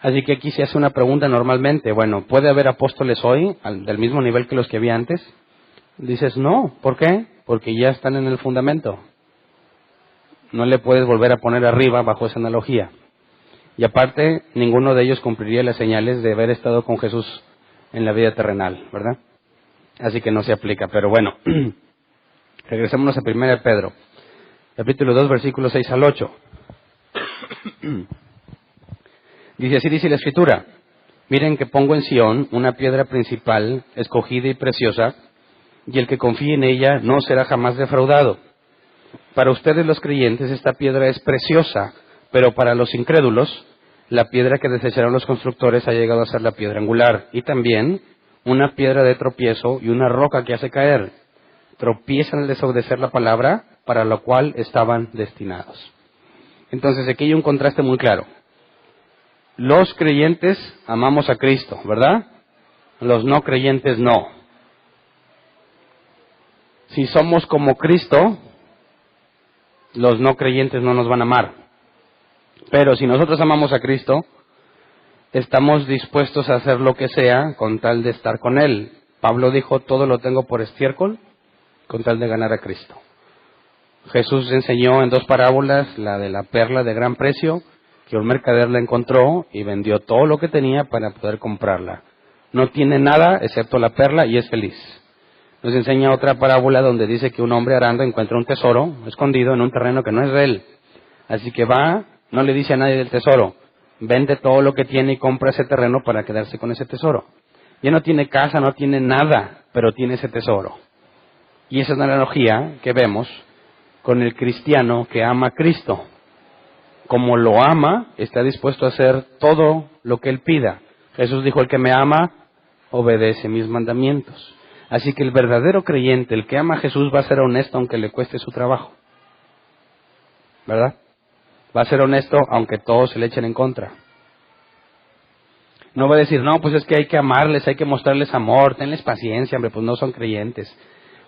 Así que aquí se hace una pregunta normalmente, bueno, ¿puede haber apóstoles hoy del mismo nivel que los que había antes? Dices, no, ¿por qué? Porque ya están en el fundamento. No le puedes volver a poner arriba bajo esa analogía. Y aparte, ninguno de ellos cumpliría las señales de haber estado con Jesús en la vida terrenal, ¿verdad? Así que no se aplica, pero bueno. Regresémonos a 1 Pedro, capítulo 2, versículos 6 al 8. Dice, así dice la Escritura, miren que pongo en Sión una piedra principal, escogida y preciosa, y el que confíe en ella no será jamás defraudado. Para ustedes los creyentes esta piedra es preciosa, pero para los incrédulos, la piedra que desecharon los constructores ha llegado a ser la piedra angular, y también una piedra de tropiezo y una roca que hace caer. Tropiezan al desobedecer la palabra, para lo cual estaban destinados. Entonces aquí hay un contraste muy claro. Los creyentes amamos a Cristo, ¿verdad? Los no creyentes no. Si somos como Cristo, los no creyentes no nos van a amar. Pero si nosotros amamos a Cristo, estamos dispuestos a hacer lo que sea con tal de estar con Él. Pablo dijo, todo lo tengo por estiércol con tal de ganar a Cristo. Jesús enseñó en dos parábolas, la de la perla de gran precio, que un mercader la encontró y vendió todo lo que tenía para poder comprarla. No tiene nada excepto la perla y es feliz. Nos enseña otra parábola donde dice que un hombre arando encuentra un tesoro escondido en un terreno que no es de él. Así que va, no le dice a nadie del tesoro, vende todo lo que tiene y compra ese terreno para quedarse con ese tesoro. Ya no tiene casa, no tiene nada, pero tiene ese tesoro. Y esa es la analogía que vemos con el cristiano que ama a Cristo. Como lo ama, está dispuesto a hacer todo lo que Él pida. Jesús dijo, el que me ama, obedece mis mandamientos. Así que el verdadero creyente, el que ama a Jesús, va a ser honesto aunque le cueste su trabajo. ¿Verdad? Va a ser honesto aunque todos se le echen en contra. No va a decir, no, pues es que hay que amarles, hay que mostrarles amor, tenles paciencia, hombre, pues no son creyentes.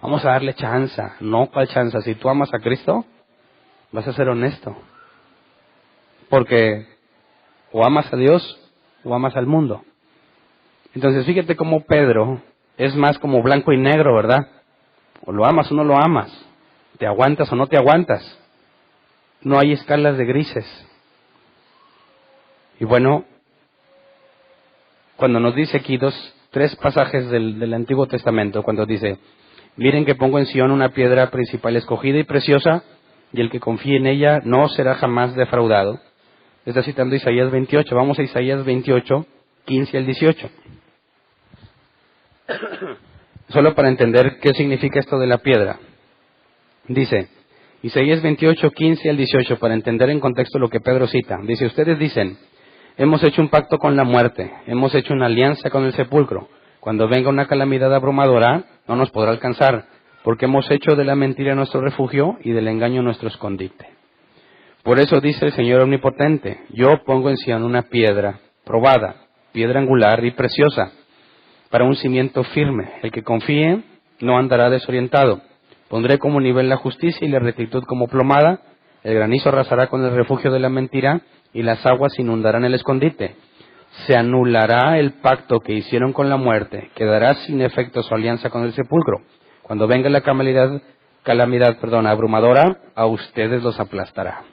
Vamos a darle chance. No, ¿cuál chance? Si tú amas a Cristo, vas a ser honesto. Porque o amas a Dios o amas al mundo. Entonces fíjate cómo Pedro es más como blanco y negro, ¿verdad? O lo amas o no lo amas. Te aguantas o no te aguantas. No hay escalas de grises. Y bueno, cuando nos dice aquí tres pasajes del Antiguo Testamento, cuando dice, miren que pongo en Sión una piedra principal escogida y preciosa, y el que confíe en ella no será jamás defraudado. Está citando Isaías 28. Vamos a Isaías 28, 15 al 18. Solo para entender qué significa esto de la piedra. Dice, Isaías 28, 15 al 18, para entender en contexto lo que Pedro cita. Dice, ustedes dicen, hemos hecho un pacto con la muerte, hemos hecho una alianza con el sepulcro. Cuando venga una calamidad abrumadora, no nos podrá alcanzar, porque hemos hecho de la mentira nuestro refugio y del engaño nuestro escondite. Por eso dice el Señor Omnipotente, yo pongo en Sión una piedra probada, piedra angular y preciosa, para un cimiento firme. El que confíe no andará desorientado. Pondré como nivel la justicia y la rectitud como plomada. El granizo arrasará con el refugio de la mentira y las aguas inundarán el escondite. Se anulará el pacto que hicieron con la muerte. Quedará sin efecto su alianza con el sepulcro. Cuando venga la calamidad abrumadora, a ustedes los aplastará.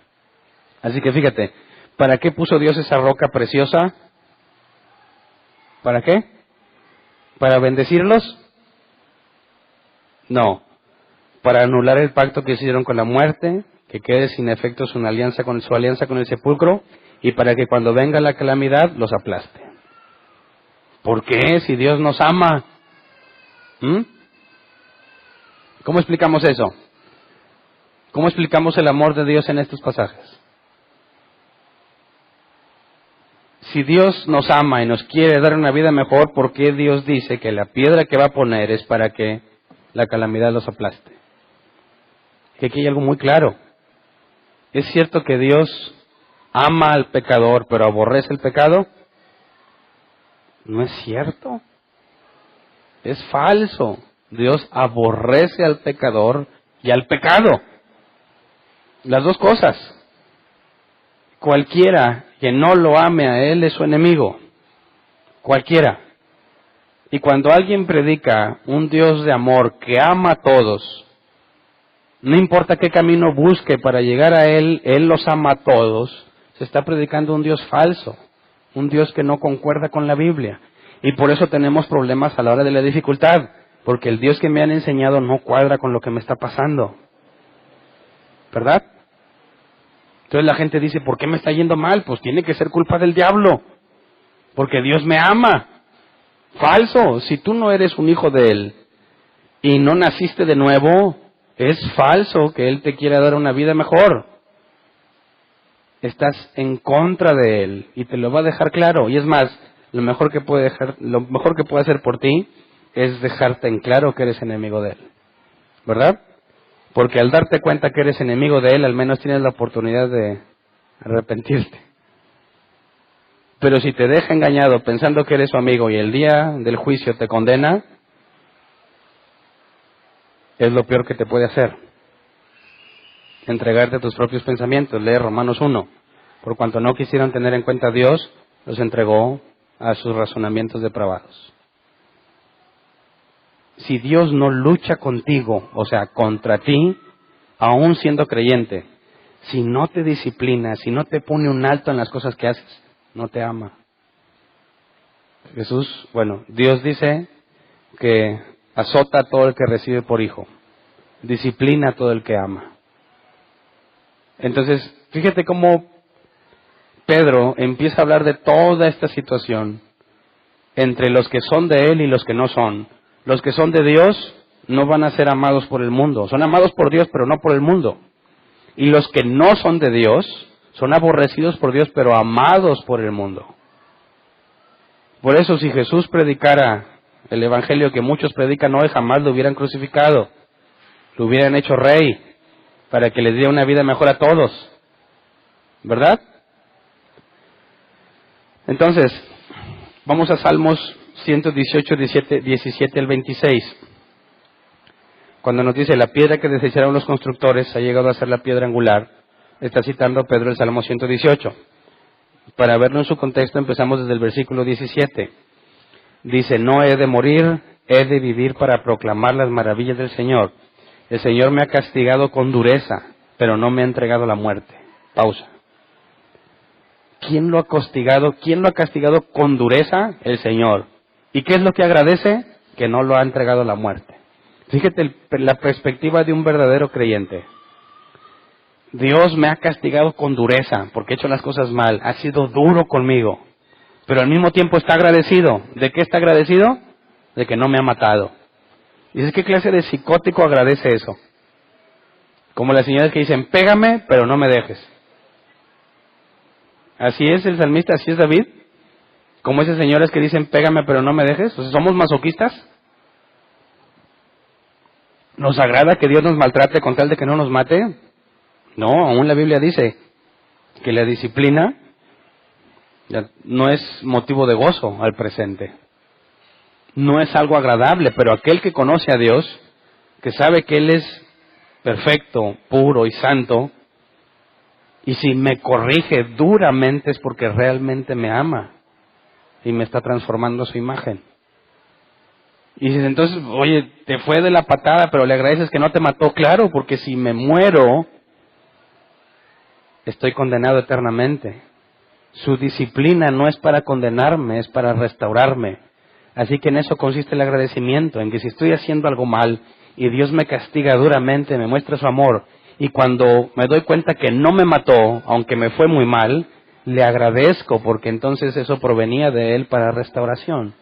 Así que fíjate, ¿para qué puso Dios esa roca preciosa? ¿Para qué? ¿Para bendecirlos? No. Para anular el pacto que hicieron con la muerte, que quede sin efecto su alianza con el sepulcro, y para que cuando venga la calamidad los aplaste. ¿Por qué? Si Dios nos ama. ¿Cómo explicamos eso? ¿Cómo explicamos el amor de Dios en estos pasajes? Si Dios nos ama y nos quiere dar una vida mejor, ¿por qué Dios dice que la piedra que va a poner es para que la calamidad los aplaste? Que aquí hay algo muy claro. ¿Es cierto que Dios ama al pecador pero aborrece el pecado? No es cierto. Es falso. Dios aborrece al pecador y al pecado. Las dos cosas. Cualquiera que no lo ame a Él es su enemigo. Cualquiera. Y cuando alguien predica un Dios de amor que ama a todos, no importa qué camino busque para llegar a Él, Él los ama a todos, se está predicando un Dios falso, un Dios que no concuerda con la Biblia. Y por eso tenemos problemas a la hora de la dificultad, porque el Dios que me han enseñado no cuadra con lo que me está pasando. ¿Verdad? Entonces la gente dice, ¿por qué me está yendo mal? Pues tiene que ser culpa del diablo, porque Dios me ama. Falso. Si tú no eres un hijo de Él y no naciste de nuevo, es falso que Él te quiera dar una vida mejor. Estás en contra de Él y te lo va a dejar claro. Y es más, lo mejor que puede hacer por ti es dejarte en claro que eres enemigo de Él. ¿Verdad? Porque al darte cuenta que eres enemigo de Él, al menos tienes la oportunidad de arrepentirte. Pero si te deja engañado pensando que eres su amigo y el día del juicio te condena, es lo peor que te puede hacer. Entregarte a tus propios pensamientos. Lee Romanos 1. Por cuanto no quisieron tener en cuenta a Dios, los entregó a sus razonamientos depravados. Si Dios no lucha contigo, o sea, contra ti, aún siendo creyente, si no te disciplina, si no te pone un alto en las cosas que haces, no te ama. Dios dice que azota a todo el que recibe por hijo, disciplina a todo el que ama. Entonces, fíjate cómo Pedro empieza a hablar de toda esta situación entre los que son de Él y los que no son. Los que son de Dios no van a ser amados por el mundo. Son amados por Dios, pero no por el mundo. Y los que no son de Dios son aborrecidos por Dios, pero amados por el mundo. Por eso, si Jesús predicara El evangelio que muchos predican hoy jamás lo hubieran crucificado. Lo hubieran hecho rey para que les diera una vida mejor a todos. ¿Verdad? Entonces, vamos a Salmos 118, 17 al 26. Cuando nos dice, la piedra que desecharon los constructores ha llegado a ser la piedra angular, está citando Pedro el Salmo 118. Para verlo en su contexto, empezamos desde el versículo 17. Dice, no he de morir, he de vivir para proclamar las maravillas del Señor. El Señor me ha castigado con dureza, pero no me ha entregado la muerte. Pausa. ¿Quién lo ha castigado? ¿Quién lo ha castigado con dureza? El Señor. ¿Y qué es lo que agradece? Que no lo ha entregado la muerte. Fíjate la perspectiva de un verdadero creyente. Dios me ha castigado con dureza porque he hecho las cosas mal. Ha sido duro conmigo. Pero al mismo tiempo está agradecido. ¿De qué está agradecido? De que no me ha matado. Y dices, ¿qué clase de psicótico agradece eso? Como las señoras que dicen, pégame, pero no me dejes. Así es el salmista, así es David. Como esas señoras que dicen, pégame, pero no me dejes. O sea, ¿somos masoquistas? ¿Nos agrada que Dios nos maltrate con tal de que no nos mate? No, aún la Biblia dice que la disciplina no es motivo de gozo al presente. No es algo agradable, pero aquel que conoce a Dios, que sabe que Él es perfecto, puro y santo, y si me corrige duramente es porque realmente me ama y me está transformando a su imagen. Y dices, entonces, oye, te fue de la patada, pero le agradeces que no te mató. Claro, porque si me muero, estoy condenado eternamente. Su disciplina no es para condenarme, es para restaurarme. Así que en eso consiste el agradecimiento, en que si estoy haciendo algo mal y Dios me castiga duramente, me muestra su amor, y cuando me doy cuenta que no me mató, aunque me fue muy mal, le agradezco, porque entonces eso provenía de Él para restauración,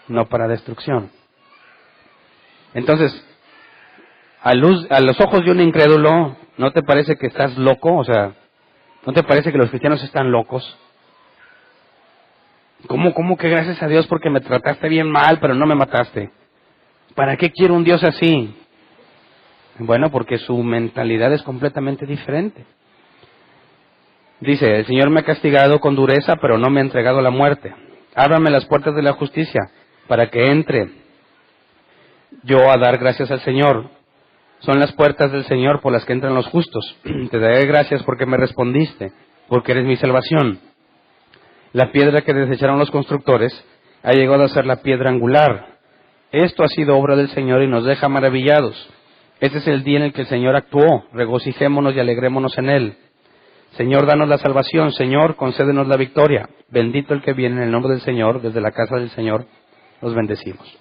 no para destrucción. Entonces, a los ojos de un incrédulo, ¿no te parece que estás loco? O sea, ¿no te parece que los cristianos están locos? ¿Cómo que gracias a Dios porque me trataste bien mal, pero no me mataste? ¿Para qué quiero un Dios así? Bueno, porque su mentalidad es completamente diferente. Dice, el Señor me ha castigado con dureza, pero no me ha entregado la muerte. Ábrame las puertas de la justicia, para que entre yo a dar gracias al Señor. Son las puertas del Señor por las que entran los justos. Te daré gracias porque me respondiste, porque eres mi salvación. La piedra que desecharon los constructores ha llegado a ser la piedra angular. Esto ha sido obra del Señor y nos deja maravillados. Este es el día en el que el Señor actuó. Regocijémonos y alegrémonos en Él. Señor, danos la salvación. Señor, concédenos la victoria. Bendito el que viene en el nombre del Señor. Desde la casa del Señor los bendecimos.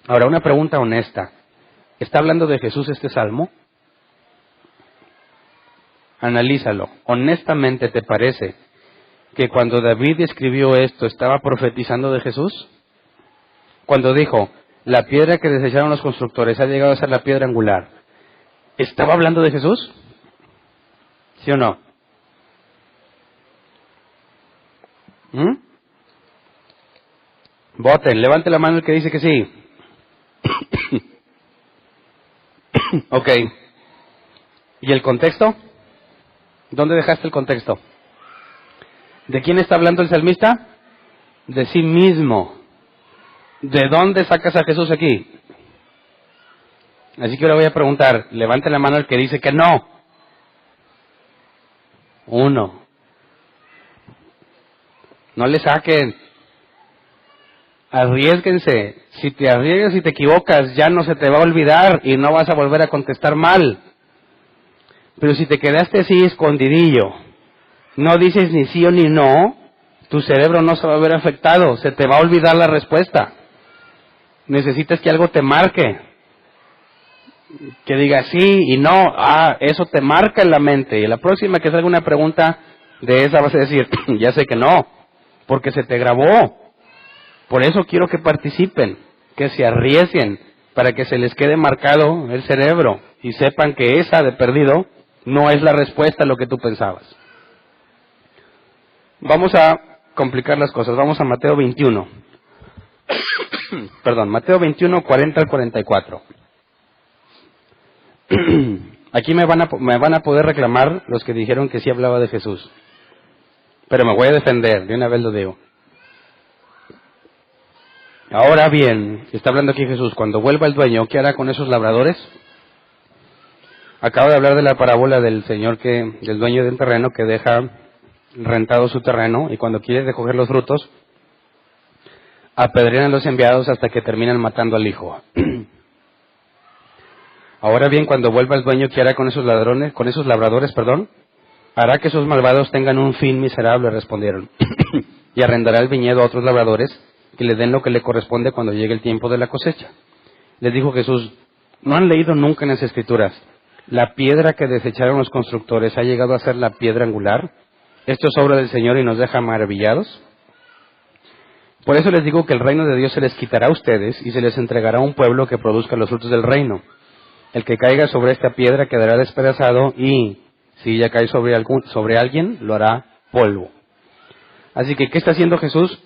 Ahora, una pregunta honesta. ¿Está hablando de Jesús este salmo? Analízalo. Honestamente, ¿te parece que cuando David escribió esto estaba profetizando de Jesús? Cuando dijo, la piedra que desecharon los constructores ha llegado a ser la piedra angular, ¿estaba hablando de Jesús? ¿Sí o no? Voten, levante la mano el que dice que sí. Ok. ¿Y el contexto? ¿Dónde dejaste el contexto? ¿De quién está hablando el salmista? De sí mismo. ¿De dónde sacas a Jesús aquí? Así que ahora voy a preguntar, levante la mano el que dice que no. Uno. No le saquen. Arriésguense. Si te arriesgas y te equivocas, ya no se te va a olvidar y no vas a volver a contestar mal. Pero si te quedaste así escondidillo, no dices ni sí o ni no, tu cerebro no se va a ver afectado, se te va a olvidar la respuesta. Necesitas que algo te marque, que diga sí y no, eso te marca en la mente, y la próxima que salga una pregunta de esa vas a decir, ya sé que no, porque se te grabó. Por eso quiero que participen, que se arriesguen, para que se les quede marcado el cerebro, y sepan que esa de perdido no es la respuesta a lo que tú pensabas. Vamos a complicar las cosas, vamos a Mateo 21. Perdón, Mateo 21, 40 al 44. Aquí me van a poder reclamar los que dijeron que sí hablaba de Jesús. Pero me voy a defender, de una vez lo digo. Ahora bien, está hablando aquí Jesús, cuando vuelva el dueño, ¿qué hará con esos labradores? Acabo de hablar de la parábola del del dueño del terreno que deja rentado su terreno y cuando quiere recoger los frutos, apedrean a los enviados hasta que terminan matando al hijo. Ahora bien, cuando vuelva el dueño, ¿qué hará con esos labradores? Hará que esos malvados tengan un fin miserable, respondieron, y arrendará el viñedo a otros labradores que le den lo que le corresponde cuando llegue el tiempo de la cosecha. Les dijo Jesús, ¿no han leído nunca en las Escrituras? La piedra que desecharon los constructores ha llegado a ser la piedra angular. Esto es obra del Señor y nos deja maravillados. Por eso les digo que el reino de Dios se les quitará a ustedes y se les entregará a un pueblo que produzca los frutos del reino. El que caiga sobre esta piedra quedará despedazado y, si ella cae sobre alguien, lo hará polvo. Así que, ¿qué está haciendo Jesús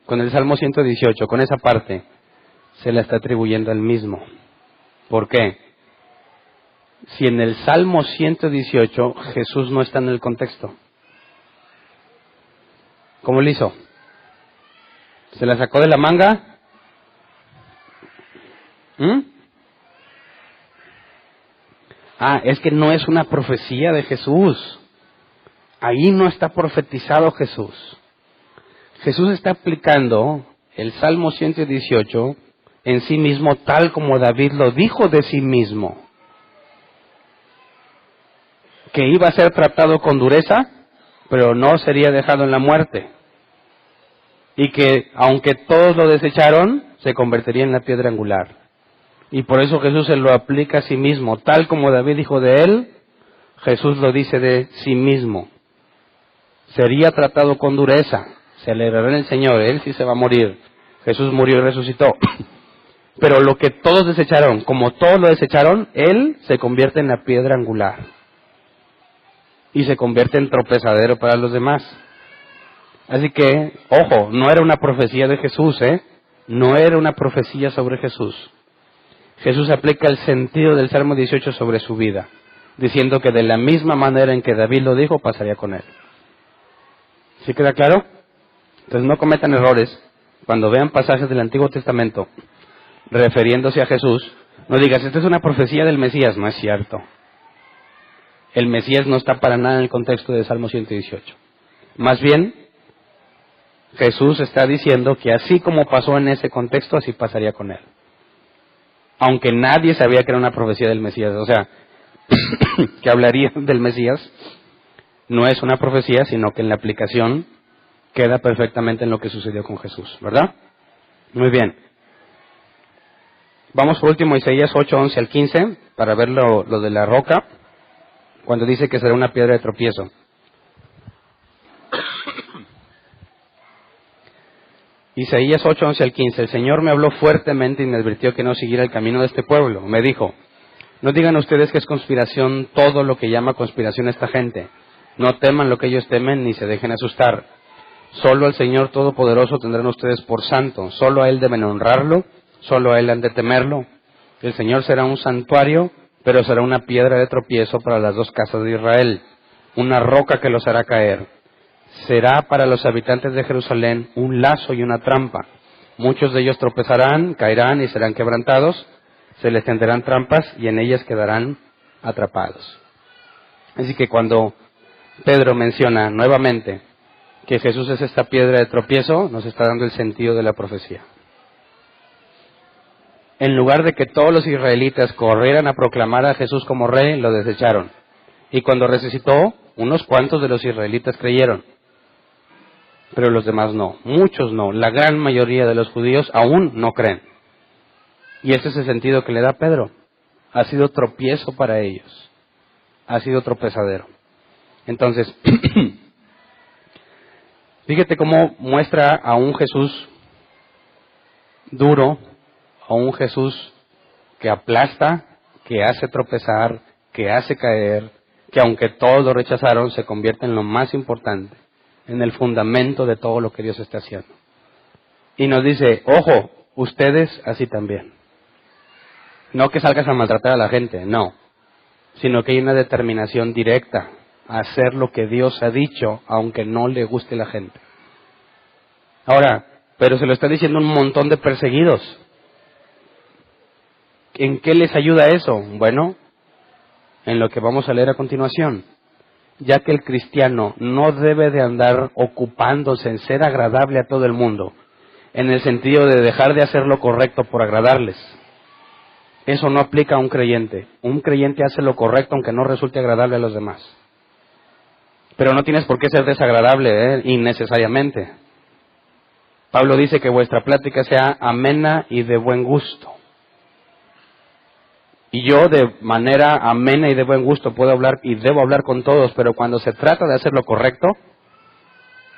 con el Salmo 118? Con esa parte, se la está atribuyendo al mismo. ¿Por qué? Si en el Salmo 118 Jesús no está en el contexto, ¿cómo lo hizo? ¿Se la sacó de la manga? Es que no es una profecía de Jesús. Ahí no está profetizado Jesús. Jesús está aplicando el Salmo 118 en sí mismo tal como David lo dijo de sí mismo. Que iba a ser tratado con dureza, pero no sería dejado en la muerte. Y que, aunque todos lo desecharon, se convertiría en la piedra angular. Y por eso Jesús se lo aplica a sí mismo. Tal como David dijo de él, Jesús lo dice de sí mismo. Sería tratado con dureza. Se alegrará en el Señor. Él sí se va a morir. Jesús murió y resucitó. Pero lo que todos desecharon, como todos lo desecharon, Él se convierte en la piedra angular. Y se convierte en tropezadero para los demás. Así que, ojo, no era una profecía de Jesús, No era una profecía sobre Jesús. Jesús aplica el sentido del Salmo 18 sobre su vida, diciendo que de la misma manera en que David lo dijo, pasaría con él. ¿Sí queda claro? Entonces no cometan errores cuando vean pasajes del Antiguo Testamento refiriéndose a Jesús. No digas, esta es una profecía del Mesías. No es cierto. El Mesías no está para nada en el contexto del Salmo 118. Más bien, Jesús está diciendo que así como pasó en ese contexto, así pasaría con él. Aunque nadie sabía que era una profecía del Mesías. O sea, que hablaría del Mesías, no es una profecía, sino que en la aplicación queda perfectamente en lo que sucedió con Jesús, ¿verdad? Muy bien. Vamos por último a Isaías 8, 11 al 15, para ver lo de la roca, cuando dice que será una piedra de tropiezo. Isaías 8, 11 al 15. El Señor me habló fuertemente y me advirtió que no siguiera el camino de este pueblo. Me dijo, no digan ustedes que es conspiración todo lo que llama conspiración esta gente. No teman lo que ellos temen ni se dejen asustar. Solo al Señor Todopoderoso tendrán ustedes por santo. Solo a Él deben honrarlo. Solo a Él han de temerlo. El Señor será un santuario, pero será una piedra de tropiezo para las dos casas de Israel. Una roca que los hará caer. Será para los habitantes de Jerusalén un lazo y una trampa. Muchos de ellos tropezarán, caerán y serán quebrantados. Se les tenderán trampas y en ellas quedarán atrapados. Así que cuando Pedro menciona nuevamente que Jesús es esta piedra de tropiezo, nos está dando el sentido de la profecía. En lugar de que todos los israelitas corrieran a proclamar a Jesús como rey, lo desecharon. Y cuando resucitó, unos cuantos de los israelitas creyeron. Pero los demás no, muchos no, la gran mayoría de los judíos aún no creen. Y ese es el sentido que le da Pedro. Ha sido tropiezo para ellos, ha sido tropezadero. Entonces, fíjate cómo muestra a un Jesús duro, a un Jesús que aplasta, que hace tropezar, que hace caer, que aunque todos lo rechazaron, se convierte en lo más importante, en el fundamento de todo lo que Dios está haciendo. Y nos dice, ojo, ustedes así también. No que salgas a maltratar a la gente, no, sino que hay una determinación directa a hacer lo que Dios ha dicho, aunque no le guste a la gente. Ahora, pero se lo está diciendo un montón de perseguidos. ¿En qué les ayuda eso? Bueno, en lo que vamos a leer a continuación. Ya que el cristiano no debe de andar ocupándose en ser agradable a todo el mundo, en el sentido de dejar de hacer lo correcto por agradarles. Eso no aplica a un creyente. Un creyente hace lo correcto aunque no resulte agradable a los demás. Pero no tienes por qué ser desagradable, innecesariamente. Pablo dice que vuestra plática sea amena y de buen gusto. Y yo de manera amena y de buen gusto puedo hablar y debo hablar con todos, pero cuando se trata de hacer lo correcto,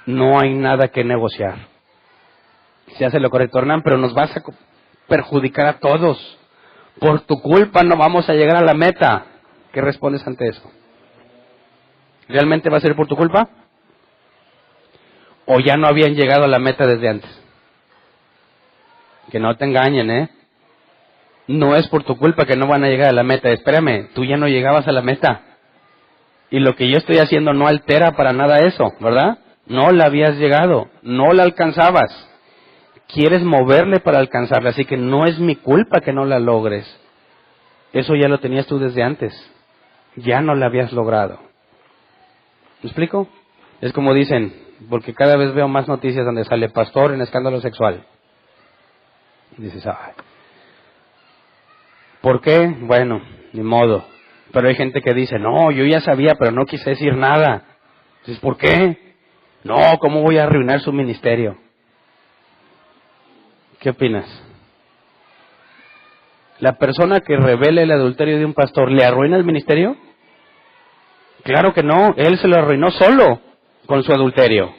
no hay nada que negociar. Se hace lo correcto, Hernán, pero nos vas a perjudicar a todos. Por tu culpa no vamos a llegar a la meta. ¿Qué respondes ante eso? ¿Realmente va a ser por tu culpa? ¿O ya no habían llegado a la meta desde antes? Que no te engañen, No es por tu culpa que no van a llegar a la meta. Espérame, tú ya no llegabas a la meta. Y lo que yo estoy haciendo no altera para nada eso, ¿verdad? No la habías llegado, no la alcanzabas. Quieres moverle para alcanzarla, así que no es mi culpa que no la logres. Eso ya lo tenías tú desde antes. Ya no la habías logrado. ¿Me explico? Es como dicen, porque cada vez veo más noticias donde sale pastor en escándalo sexual. Y dices, ay. ¿Por qué? Bueno, ni modo. Pero hay gente que dice, no, yo ya sabía, pero no quise decir nada. Dices, ¿por qué? No, ¿cómo voy a arruinar su ministerio? ¿Qué opinas? ¿La persona que revela el adulterio de un pastor le arruina el ministerio? Claro que no, él se lo arruinó solo con su adulterio.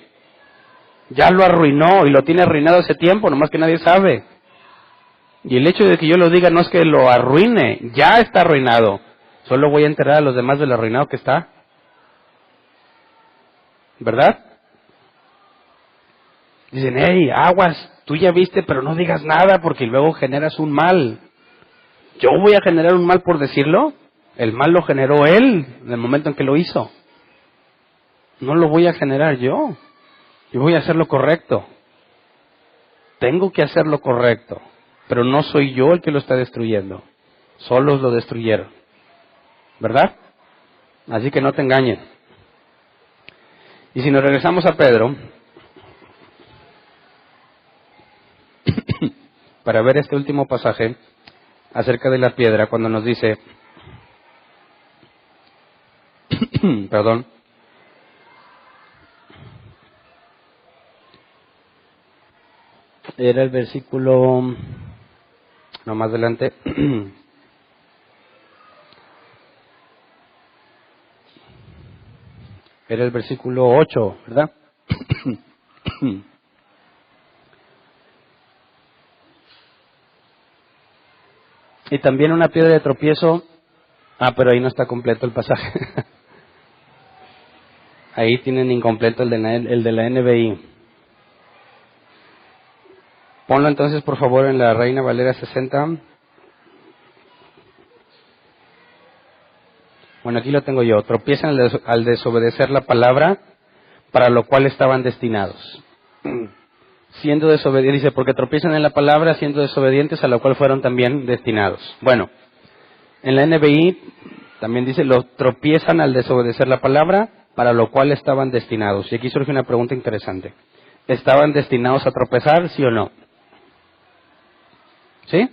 Ya lo arruinó y lo tiene arruinado hace tiempo, nomás que nadie sabe. Y el hecho de que yo lo diga no es que lo arruine, ya está arruinado. Solo voy a enterar a los demás de lo arruinado que está. ¿Verdad? Dicen, hey, aguas, tú ya viste, pero no digas nada porque luego generas un mal. ¿Yo voy a generar un mal por decirlo? El mal lo generó él en el momento en que lo hizo. No lo voy a generar yo. Yo voy a hacer lo correcto. Tengo que hacer lo correcto. Pero no soy yo el que lo está destruyendo. Solos lo destruyeron. ¿Verdad? Así que no te engañen. Y si nos regresamos a Pedro, para ver este último pasaje acerca de la piedra, cuando nos dice, perdón, era el versículo, no más adelante, era el versículo 8, ¿verdad? Y también una piedra de tropiezo, pero ahí no está completo el pasaje. Ahí tienen incompleto el de la NBI. Ponlo entonces por favor en la Reina Valera 60. Bueno, aquí lo tengo yo. Tropiezan al desobedecer la palabra para lo cual estaban destinados. Siendo desobedientes, dice, porque tropiezan en la palabra siendo desobedientes a lo cual fueron también destinados. Bueno, en la NBI también dice, lo tropiezan al desobedecer la palabra para lo cual estaban destinados. Y aquí surge una pregunta interesante. ¿Estaban destinados a tropezar, sí o no? ¿Sí?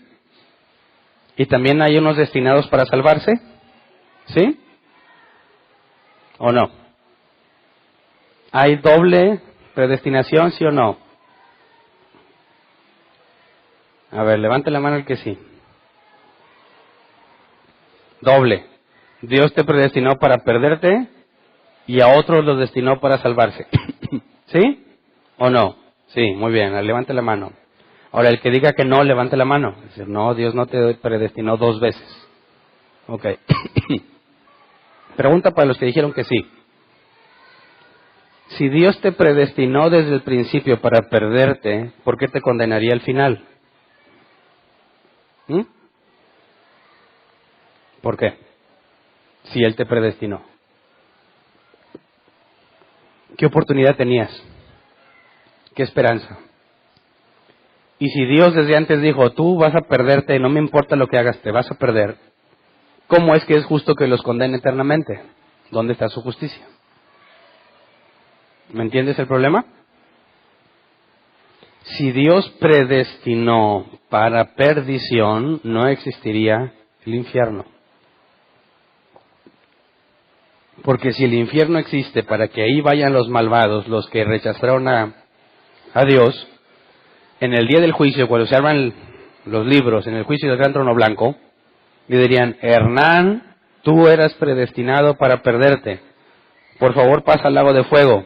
¿Y también hay unos destinados para salvarse? ¿Sí? ¿O no? ¿Hay doble predestinación, sí o no? A ver, levante la mano el que sí. Doble. Dios te predestinó para perderte y a otros los destinó para salvarse. ¿Sí? ¿O no? Sí, muy bien, levante la mano. Ahora, el que diga que no, levante la mano. Es decir, no, Dios no te predestinó dos veces. Ok. Pregunta para los que dijeron que sí. Si Dios te predestinó desde el principio para perderte, ¿por qué te condenaría al final? ¿Mm? ¿Por qué? Si Él te predestinó. ¿Qué oportunidad tenías? ¿Qué esperanza? Y si Dios desde antes dijo, tú vas a perderte, no me importa lo que hagas, te vas a perder, ¿cómo es que es justo que los condene eternamente? ¿Dónde está su justicia? ¿Me entiendes el problema? Si Dios predestinó para perdición, no existiría el infierno. Porque si el infierno existe para que ahí vayan los malvados, los que rechazaron a Dios, en el día del juicio, cuando se arman los libros, en el juicio del gran trono blanco, le dirían, Hernán, tú eras predestinado para perderte. Por favor, pasa al lago de fuego.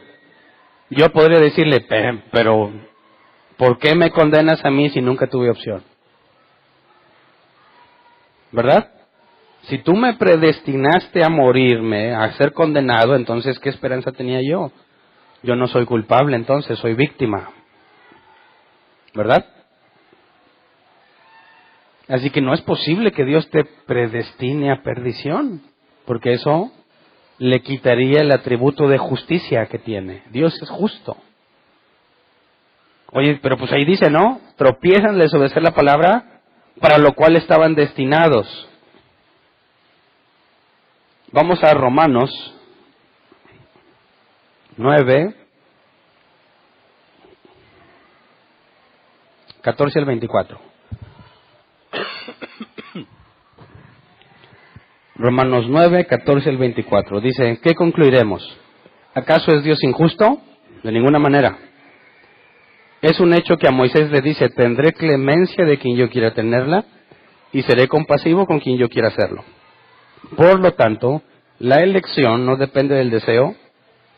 Yo podría decirle, pero ¿por qué me condenas a mí si nunca tuve opción? ¿Verdad? Si tú me predestinaste a morirme, a ser condenado, entonces ¿qué esperanza tenía yo? Yo no soy culpable, entonces soy víctima. ¿Verdad? Así que no es posible que Dios te predestine a perdición, porque eso le quitaría el atributo de justicia que tiene. Dios es justo. Oye, pero pues ahí dice, ¿no? Tropiezan al desobedecer la palabra, para lo cual estaban destinados. Vamos a Romanos 9, 14 al 24. Romanos 9, 14 al 24. Dice, ¿qué concluiremos? ¿Acaso es Dios injusto? De ninguna manera. Es un hecho que a Moisés le dice, tendré clemencia de quien yo quiera tenerla y seré compasivo con quien yo quiera hacerlo. Por lo tanto, la elección no depende del deseo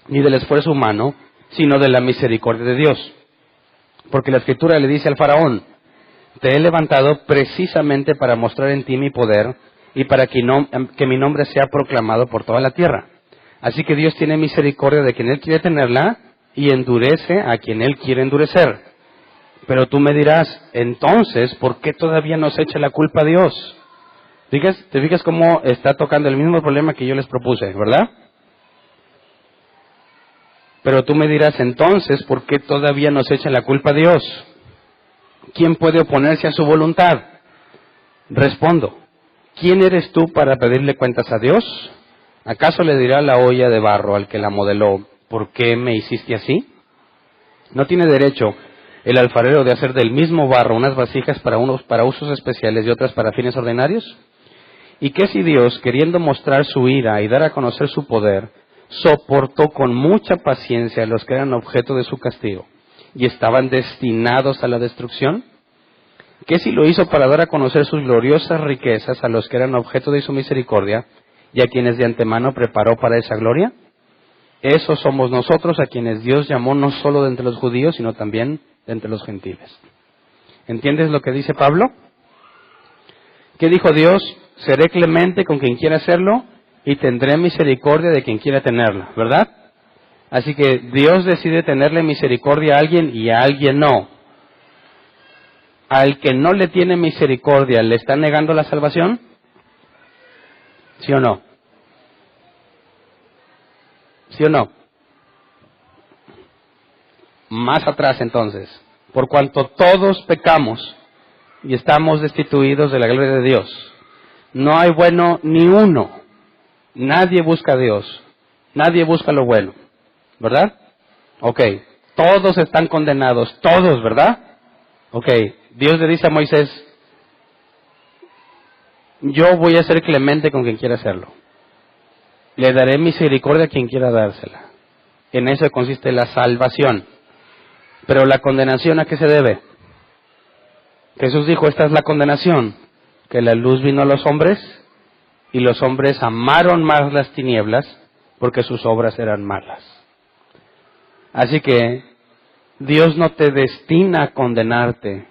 ni del esfuerzo humano, sino de la misericordia de Dios. Porque la Escritura le dice al faraón, te he levantado precisamente para mostrar en ti mi poder y para que mi nombre sea proclamado por toda la tierra. Así que Dios tiene misericordia de quien Él quiere tenerla y endurece a quien Él quiere endurecer. Pero tú me dirás, entonces, ¿por qué todavía nos echa la culpa a Dios? ¿Te fijas cómo está tocando el mismo problema que yo les propuse, verdad? Pero tú me dirás, entonces, ¿por qué todavía nos echa la culpa a Dios? ¿Quién puede oponerse a su voluntad? Respondo, ¿quién eres tú para pedirle cuentas a Dios? ¿Acaso le dirá la olla de barro al que la modeló, ¿por qué me hiciste así? ¿No tiene derecho el alfarero de hacer del mismo barro unas vasijas para unos para usos especiales y otras para fines ordinarios? ¿Y qué si Dios, queriendo mostrar su ira y dar a conocer su poder, soportó con mucha paciencia a los que eran objeto de su castigo y estaban destinados a la destrucción? ¿Qué si lo hizo para dar a conocer sus gloriosas riquezas a los que eran objeto de su misericordia y a quienes de antemano preparó para esa gloria? Esos somos nosotros a quienes Dios llamó no solo de entre los judíos, sino también de entre los gentiles. ¿Entiendes lo que dice Pablo? ¿Qué dijo Dios? Seré clemente con quien quiera hacerlo y tendré misericordia de quien quiera tenerla, ¿verdad? Así que Dios decide tenerle misericordia a alguien y a alguien no. ¿Al que no le tiene misericordia le está negando la salvación? ¿Sí o no? ¿Sí o no? Más atrás entonces, por cuanto todos pecamos y estamos destituidos de la gloria de Dios. No hay bueno ni uno. Nadie busca a Dios. Nadie busca lo bueno. ¿Verdad? Ok. Todos están condenados. Todos, ¿verdad? Ok. Dios le dice a Moisés, yo voy a ser clemente con quien quiera hacerlo. Le daré misericordia a quien quiera dársela. En eso consiste la salvación. Pero la condenación, ¿a qué se debe? Jesús dijo, esta es la condenación, que la luz vino a los hombres y los hombres amaron más las tinieblas porque sus obras eran malas. Así que Dios no te destina a condenarte.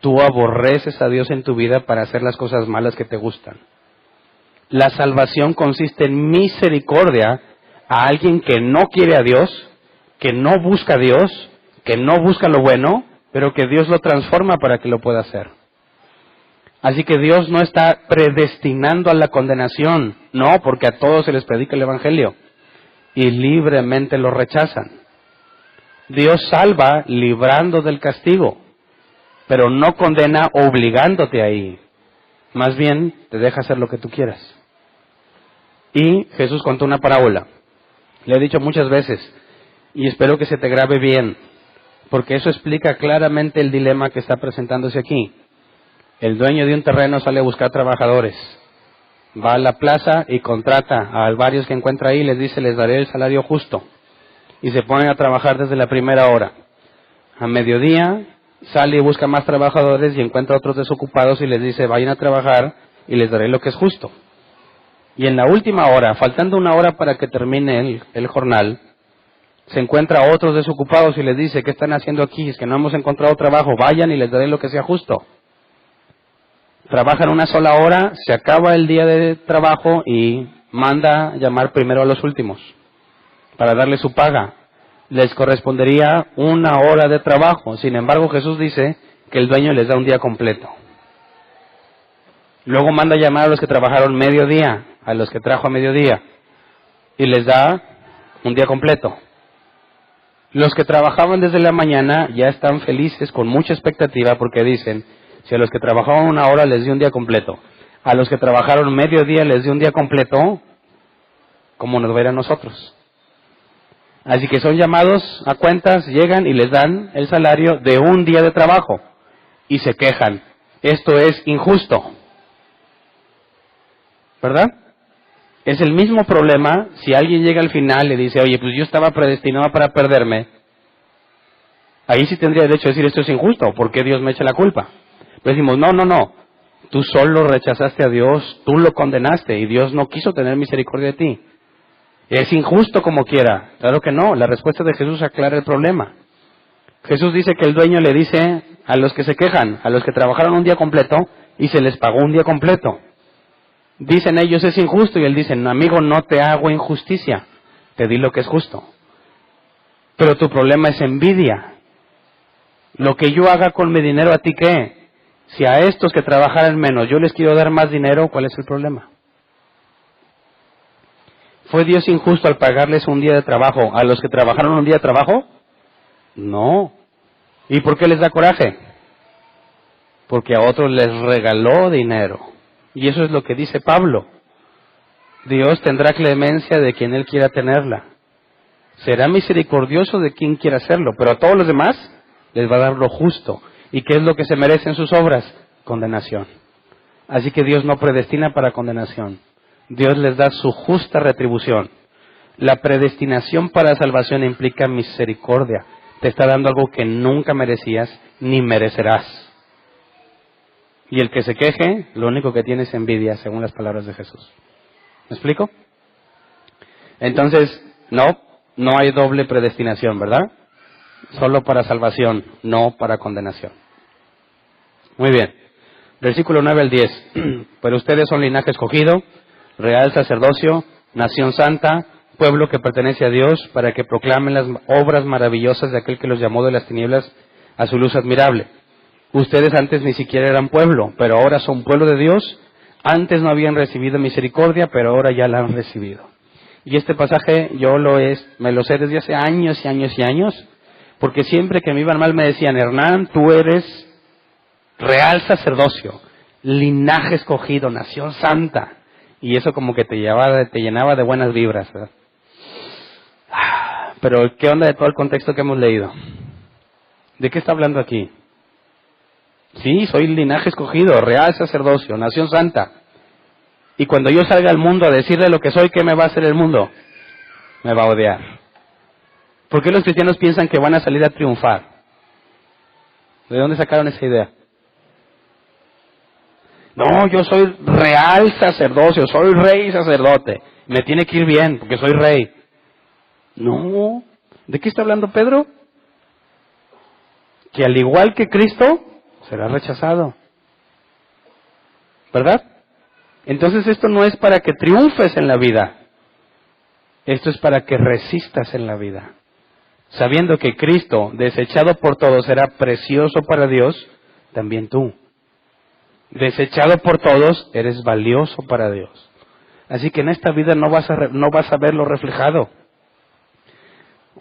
Tú aborreces a Dios en tu vida para hacer las cosas malas que te gustan. La salvación consiste en misericordia a alguien que no quiere a Dios, que no busca a Dios, que no busca lo bueno, pero que Dios lo transforma para que lo pueda hacer. Así que Dios no está predestinando a la condenación, no, porque a todos se les predica el Evangelio y libremente lo rechazan. Dios salva librando del castigo, pero no condena obligándote ahí. Más bien, te deja hacer lo que tú quieras. Y Jesús contó una parábola. Le he dicho muchas veces, y espero que se te grabe bien, porque eso explica claramente el dilema que está presentándose aquí. El dueño de un terreno sale a buscar trabajadores. Va a la plaza y contrata a varios que encuentra ahí y les dice, les daré el salario justo. Y se ponen a trabajar desde la primera hora. A mediodía sale y busca más trabajadores y encuentra otros desocupados y les dice, vayan a trabajar y les daré lo que es justo. Y en la última hora, faltando una hora para que termine el jornal, se encuentra a otros desocupados y les dice, ¿qué están haciendo aquí? Es que no hemos encontrado trabajo, vayan y les daré lo que sea justo. Trabajan una sola hora, se acaba el día de trabajo y manda llamar primero a los últimos para darle su paga. Les correspondería una hora de trabajo. Sin embargo, Jesús dice que el dueño les da un día completo. Luego manda llamar a los que trabajaron mediodía, a los que trajo a mediodía, y les da un día completo. Los que trabajaban desde la mañana ya están felices con mucha expectativa porque dicen, si a los que trabajaban una hora les dio un día completo, a los que trabajaron mediodía les dio un día completo, ¿cómo nos va a ir a nosotros? Así que son llamados a cuentas, llegan y les dan el salario de un día de trabajo y se quejan. Esto es injusto, ¿verdad? Es el mismo problema si alguien llega al final y dice, oye, pues yo estaba predestinado para perderme. Ahí sí tendría derecho a decir, esto es injusto, ¿por qué Dios me echa la culpa? Pero decimos, no, tú solo rechazaste a Dios, tú lo condenaste y Dios no quiso tener misericordia de ti. Es injusto como quiera. Claro que no, la respuesta de Jesús aclara el problema. Jesús dice que el dueño le dice a los que se quejan, a los que trabajaron un día completo y se les pagó un día completo. Dicen ellos, es injusto, y él dice, no, amigo, no te hago injusticia, te di lo que es justo. Pero tu problema es envidia. Lo que yo haga con mi dinero, ¿a ti qué? Si a estos que trabajaran menos yo les quiero dar más dinero, ¿cuál es el problema? ¿Fue Dios injusto al pagarles un día de trabajo a los que trabajaron un día de trabajo? No. ¿Y por qué les da coraje? Porque a otros les regaló dinero. Y eso es lo que dice Pablo. Dios tendrá clemencia de quien Él quiera tenerla. Será misericordioso de quien quiera hacerlo, pero a todos los demás les va a dar lo justo. ¿Y qué es lo que se merecen sus obras? Condenación. Así que Dios no predestina para condenación. Dios les da su justa retribución. La predestinación para salvación implica misericordia. Te está dando algo que nunca merecías ni merecerás. Y el que se queje, lo único que tiene es envidia, según las palabras de Jesús. ¿Me explico? Entonces, no hay doble predestinación, ¿verdad? Solo para salvación, no para condenación. Muy bien. Versículo 9 al 10. Pero ustedes son linaje escogido, real sacerdocio, nación santa, pueblo que pertenece a Dios, para que proclamen las obras maravillosas de aquel que los llamó de las tinieblas a su luz admirable. Ustedes antes ni siquiera eran pueblo, pero ahora son pueblo de Dios. Antes no habían recibido misericordia, pero ahora ya la han recibido. Y este pasaje me lo sé desde hace años y años y años, porque siempre que me iban mal me decían, Hernán, tú eres real sacerdocio, linaje escogido, nación santa. Y eso como que te llenaba de buenas vibras, ¿verdad? Pero ¿qué onda de todo el contexto que hemos leído? ¿De qué está hablando aquí? Sí, soy linaje escogido, real sacerdocio, nación santa. Y cuando yo salga al mundo a decirle lo que soy, ¿qué me va a hacer el mundo? Me va a odiar. ¿Por qué los cristianos piensan que van a salir a triunfar? ¿De dónde sacaron esa idea? No, yo soy real sacerdocio, soy rey y sacerdote. Me tiene que ir bien porque soy rey. No. ¿De qué está hablando Pedro? Que al igual que Cristo, será rechazado. ¿Verdad? Entonces esto no es para que triunfes en la vida. Esto es para que resistas en la vida. Sabiendo que Cristo, desechado por todos, será precioso para Dios, también tú. desechado por todos, eres valioso para Dios. Así que en esta vida no vas a verlo reflejado.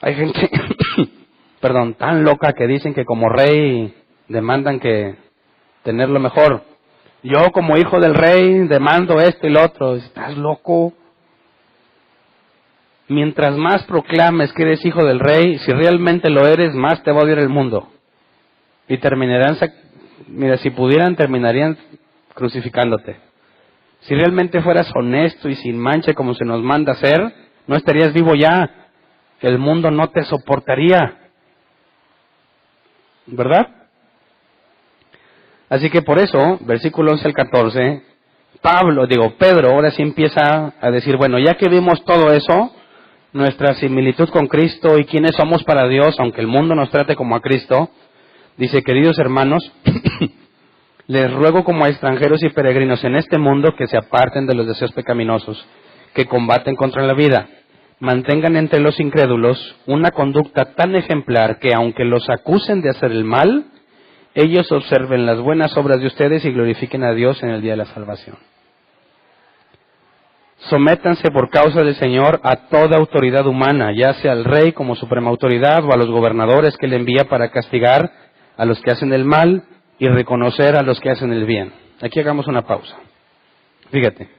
Hay gente, tan loca que dicen que como rey demandan que tener lo mejor. Yo como hijo del rey demando esto y lo otro. ¿Estás loco? Mientras más proclames que eres hijo del rey, si realmente lo eres, más te va a odiar el mundo. Y si pudieran, terminarían crucificándote. Si realmente fueras honesto y sin mancha como se nos manda hacer, no estarías vivo ya. El mundo no te soportaría. ¿Verdad? Así que por eso, versículo 11 al 14, Pedro ahora sí empieza a decir, bueno, ya que vimos todo eso, nuestra similitud con Cristo y quiénes somos para Dios, aunque el mundo nos trate como a Cristo, dice, queridos hermanos, les ruego como a extranjeros y peregrinos en este mundo que se aparten de los deseos pecaminosos, que combaten contra la vida, mantengan entre los incrédulos una conducta tan ejemplar que aunque los acusen de hacer el mal, ellos observen las buenas obras de ustedes y glorifiquen a Dios en el día de la salvación. Sométanse por causa del Señor a toda autoridad humana, ya sea al rey como suprema autoridad o a los gobernadores que le envía para castigar a los que hacen el mal y reconocer a los que hacen el bien. Aquí hagamos una pausa. Fíjate,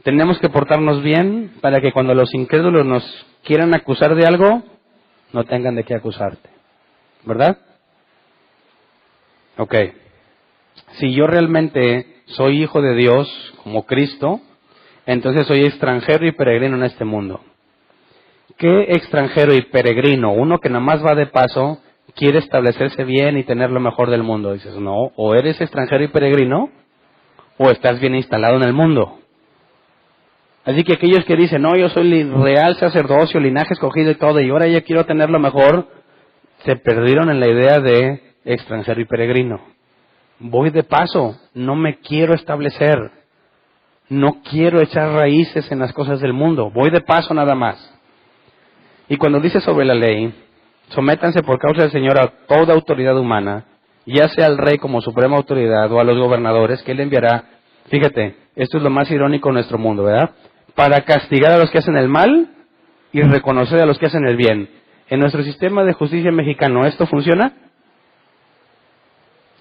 tenemos que portarnos bien para que cuando los incrédulos nos quieran acusar de algo, no tengan de qué acusarte. ¿Verdad? Ok. Si yo realmente soy hijo de Dios como Cristo, entonces soy extranjero y peregrino en este mundo. ¿Qué extranjero y peregrino? Uno que nada más va de paso, quiere establecerse bien y tener lo mejor del mundo. Dices, no, o eres extranjero y peregrino, o estás bien instalado en el mundo. Así que aquellos que dicen, no, yo soy real sacerdocio, linaje escogido y todo, y ahora ya quiero tener lo mejor, se perdieron en la idea de extranjero y peregrino. Voy de paso, no me quiero establecer, no quiero echar raíces en las cosas del mundo, voy de paso nada más. Y cuando dice sobre la ley, sométanse por causa del Señor a toda autoridad humana, ya sea al rey como suprema autoridad o a los gobernadores que él enviará. Fíjate, esto es lo más irónico en nuestro mundo, ¿verdad? Para castigar a los que hacen el mal y reconocer a los que hacen el bien. En nuestro sistema de justicia mexicano, ¿esto funciona?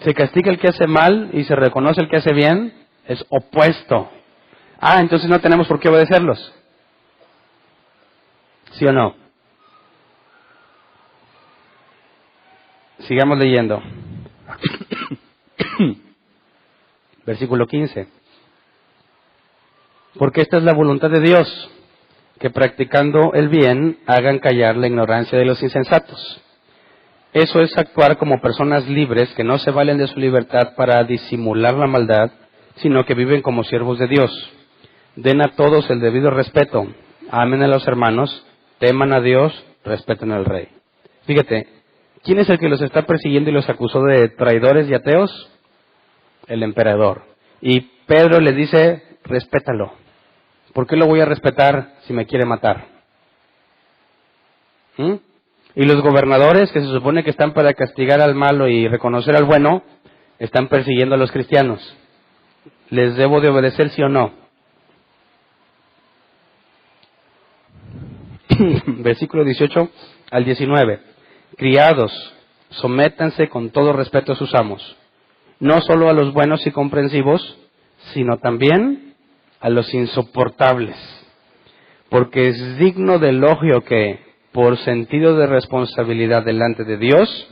Se castiga el que hace mal y se reconoce el que hace bien. Es opuesto. Entonces no tenemos por qué obedecerlos. ¿Sí o no? Sigamos leyendo. Versículo 15. Porque esta es la voluntad de Dios, que practicando el bien hagan callar la ignorancia de los insensatos. Eso es actuar como personas libres que no se valen de su libertad para disimular la maldad, sino que viven como siervos de Dios. Den a todos el debido respeto, amen a los hermanos, teman a Dios, respeten al rey. Fíjate, ¿quién es el que los está persiguiendo y los acusó de traidores y ateos? El emperador. Y Pedro les dice, respétalo. ¿Por qué lo voy a respetar si me quiere matar? Y los gobernadores, que se supone que están para castigar al malo y reconocer al bueno, están persiguiendo a los cristianos. ¿Les debo de obedecer, sí o no? Versículo 18 al 19. Criados, sométanse con todo respeto a sus amos, no solo a los buenos y comprensivos, sino también a los insoportables, porque es digno de elogio que, por sentido de responsabilidad delante de Dios,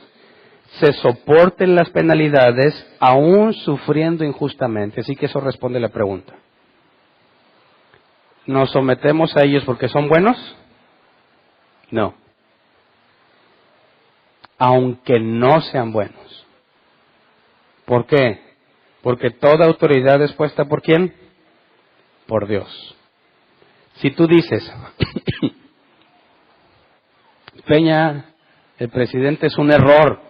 se soporten las penalidades aún sufriendo injustamente. Así que eso responde la pregunta. ¿Nos sometemos a ellos porque son buenos? No. Aunque no sean buenos. ¿Por qué? Porque toda autoridad es puesta ¿por quién? Por Dios. Si tú dices, Peña, el presidente es un error,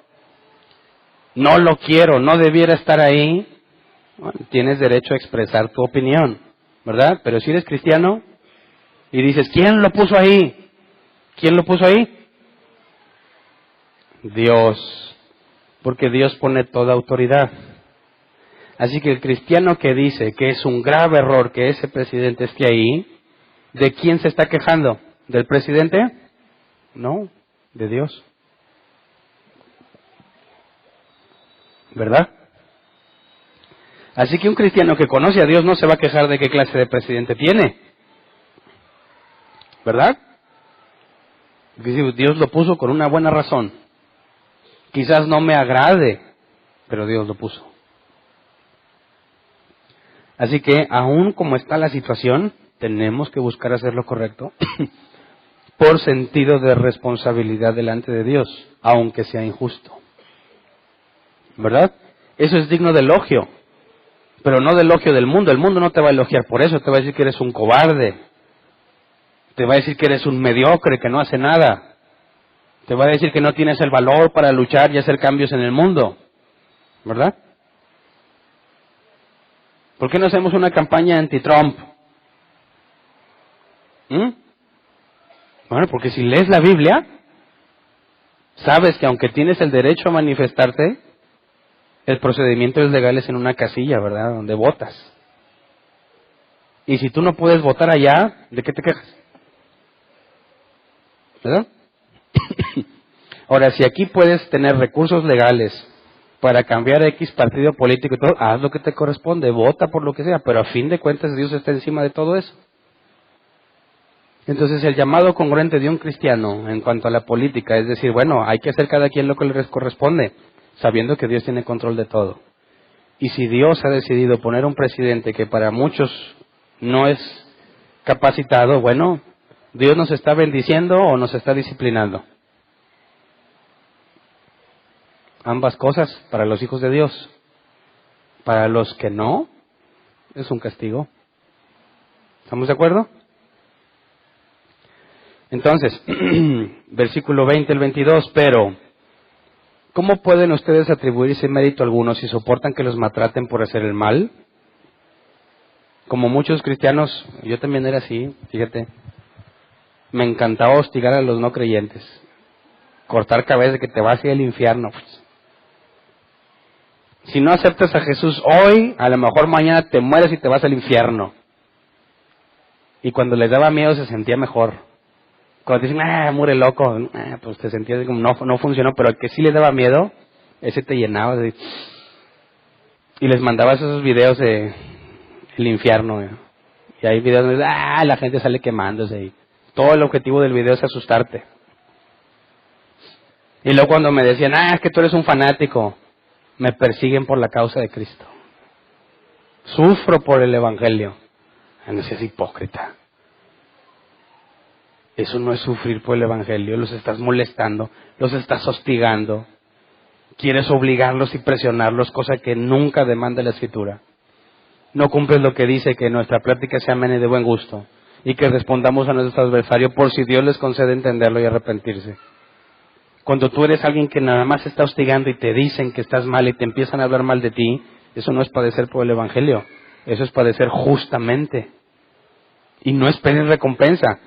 no lo quiero, no debiera estar ahí, bueno, tienes derecho a expresar tu opinión, ¿verdad? Pero si eres cristiano y dices, ¿quién lo puso ahí? ¿Quién lo puso ahí? Dios, porque Dios pone toda autoridad. Así que el cristiano que dice que es un grave error que ese presidente esté ahí, ¿de quién se está quejando? ¿Del presidente? No, de Dios. ¿Verdad? Así que un cristiano que conoce a Dios no se va a quejar de qué clase de presidente tiene. ¿Verdad? Porque Dios lo puso con una buena razón. Quizás no me agrade, pero Dios lo puso. Así que, aún como está la situación, tenemos que buscar hacer lo correcto por sentido de responsabilidad delante de Dios, aunque sea injusto. ¿Verdad? Eso es digno de elogio, pero no de elogio del mundo. El mundo no te va a elogiar por eso, te va a decir que eres un cobarde, te va a decir que eres un mediocre, que no hace nada, te va a decir que no tienes el valor para luchar y hacer cambios en el mundo. ¿Verdad? ¿Por qué no hacemos una campaña anti-Trump? Bueno, porque si lees la Biblia, sabes que aunque tienes el derecho a manifestarte, el procedimiento es legal, es en una casilla, ¿verdad? Donde votas. Y si tú no puedes votar allá, ¿de qué te quejas? ¿Verdad? Ahora, si aquí puedes tener recursos legales para cambiar X partido político y todo, haz lo que te corresponde, vota por lo que sea, pero a fin de cuentas Dios está encima de todo eso. Entonces el llamado congruente de un cristiano en cuanto a la política es decir, bueno, hay que hacer cada quien lo que le corresponde, sabiendo que Dios tiene control de todo. Y si Dios ha decidido poner un presidente que para muchos no es capacitado, bueno, ¿Dios nos está bendiciendo o nos está disciplinando? Ambas cosas para los hijos de Dios. Para los que no, es un castigo. ¿Estamos de acuerdo? Entonces, versículo 20 al 22, pero ¿cómo pueden ustedes atribuirse mérito alguno si soportan que los maltraten por hacer el mal? Como muchos cristianos, yo también era así, fíjate, me encantaba hostigar a los no creyentes, cortar cabeza que te vas a ir al infierno. Si no aceptas a Jesús hoy, a lo mejor mañana te mueres y te vas al infierno. Y cuando les daba miedo se sentía mejor. Cuando te dicen, muere loco, pues te sentías como no funcionó, pero al que sí le daba miedo, ese te llenaba de... Y les mandabas esos videos de el infierno. Y hay videos donde la gente sale quemándose. Y todo el objetivo del video es asustarte. Y luego cuando me decían, es que tú eres un fanático, me persiguen por la causa de Cristo. Sufro por el Evangelio. No seas hipócrita. Eso no es sufrir por el Evangelio, los estás molestando, los estás hostigando, quieres obligarlos y presionarlos, cosa que nunca demanda la Escritura. No cumples lo que dice, que nuestra plática sea amena y de buen gusto, y que respondamos a nuestro adversario por si Dios les concede entenderlo y arrepentirse. Cuando tú eres alguien que nada más está hostigando y te dicen que estás mal y te empiezan a hablar mal de ti, eso no es padecer por el Evangelio, eso es padecer justamente. Y no esperen recompensa.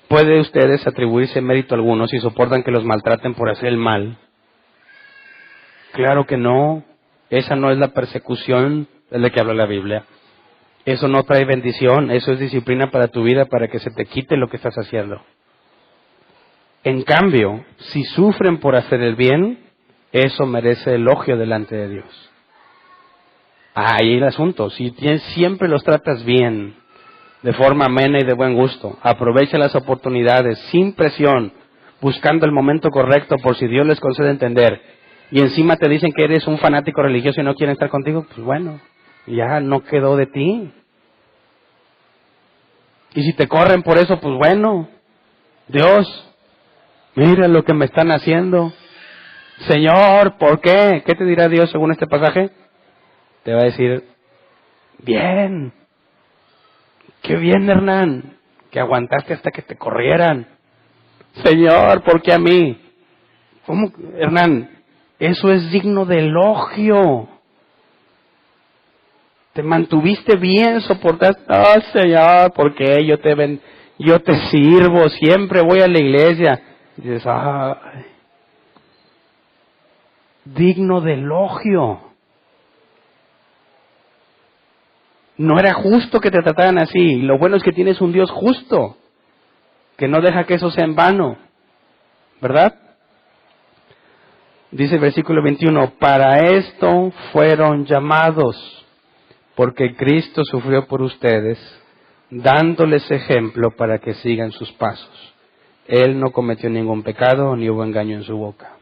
¿Puede ustedes atribuirse mérito alguno si soportan que los maltraten por hacer el mal? Claro que no. Esa no es la persecución de la que habla la Biblia. Eso no trae bendición, eso es disciplina para tu vida, para que se te quite lo que estás haciendo. En cambio, si sufren por hacer el bien, eso merece elogio delante de Dios. Ahí el asunto, si siempre los tratas bien, de forma amena y de buen gusto, aprovecha las oportunidades sin presión, buscando el momento correcto por si Dios les concede entender, y encima te dicen que eres un fanático religioso y no quieren estar contigo, pues bueno, ya no quedó de ti. Y si te corren por eso, pues bueno, Dios, mira lo que me están haciendo. Señor, ¿por qué? ¿Qué te dirá Dios según este pasaje? Te va a decir, bien. Qué bien, Hernán, que aguantaste hasta que te corrieran. Señor, ¿por qué a mí? ¿Cómo, Hernán? Eso es digno de elogio. Te mantuviste bien, soportaste. Señor, ¿por qué? Yo te sirvo, siempre voy a la iglesia. Y dices, digno de elogio. No era justo que te trataran así. Lo bueno es que tienes un Dios justo, que no deja que eso sea en vano, ¿verdad? Dice el versículo 21, para esto fueron llamados, porque Cristo sufrió por ustedes, dándoles ejemplo para que sigan sus pasos. Él no cometió ningún pecado, ni hubo engaño en su boca.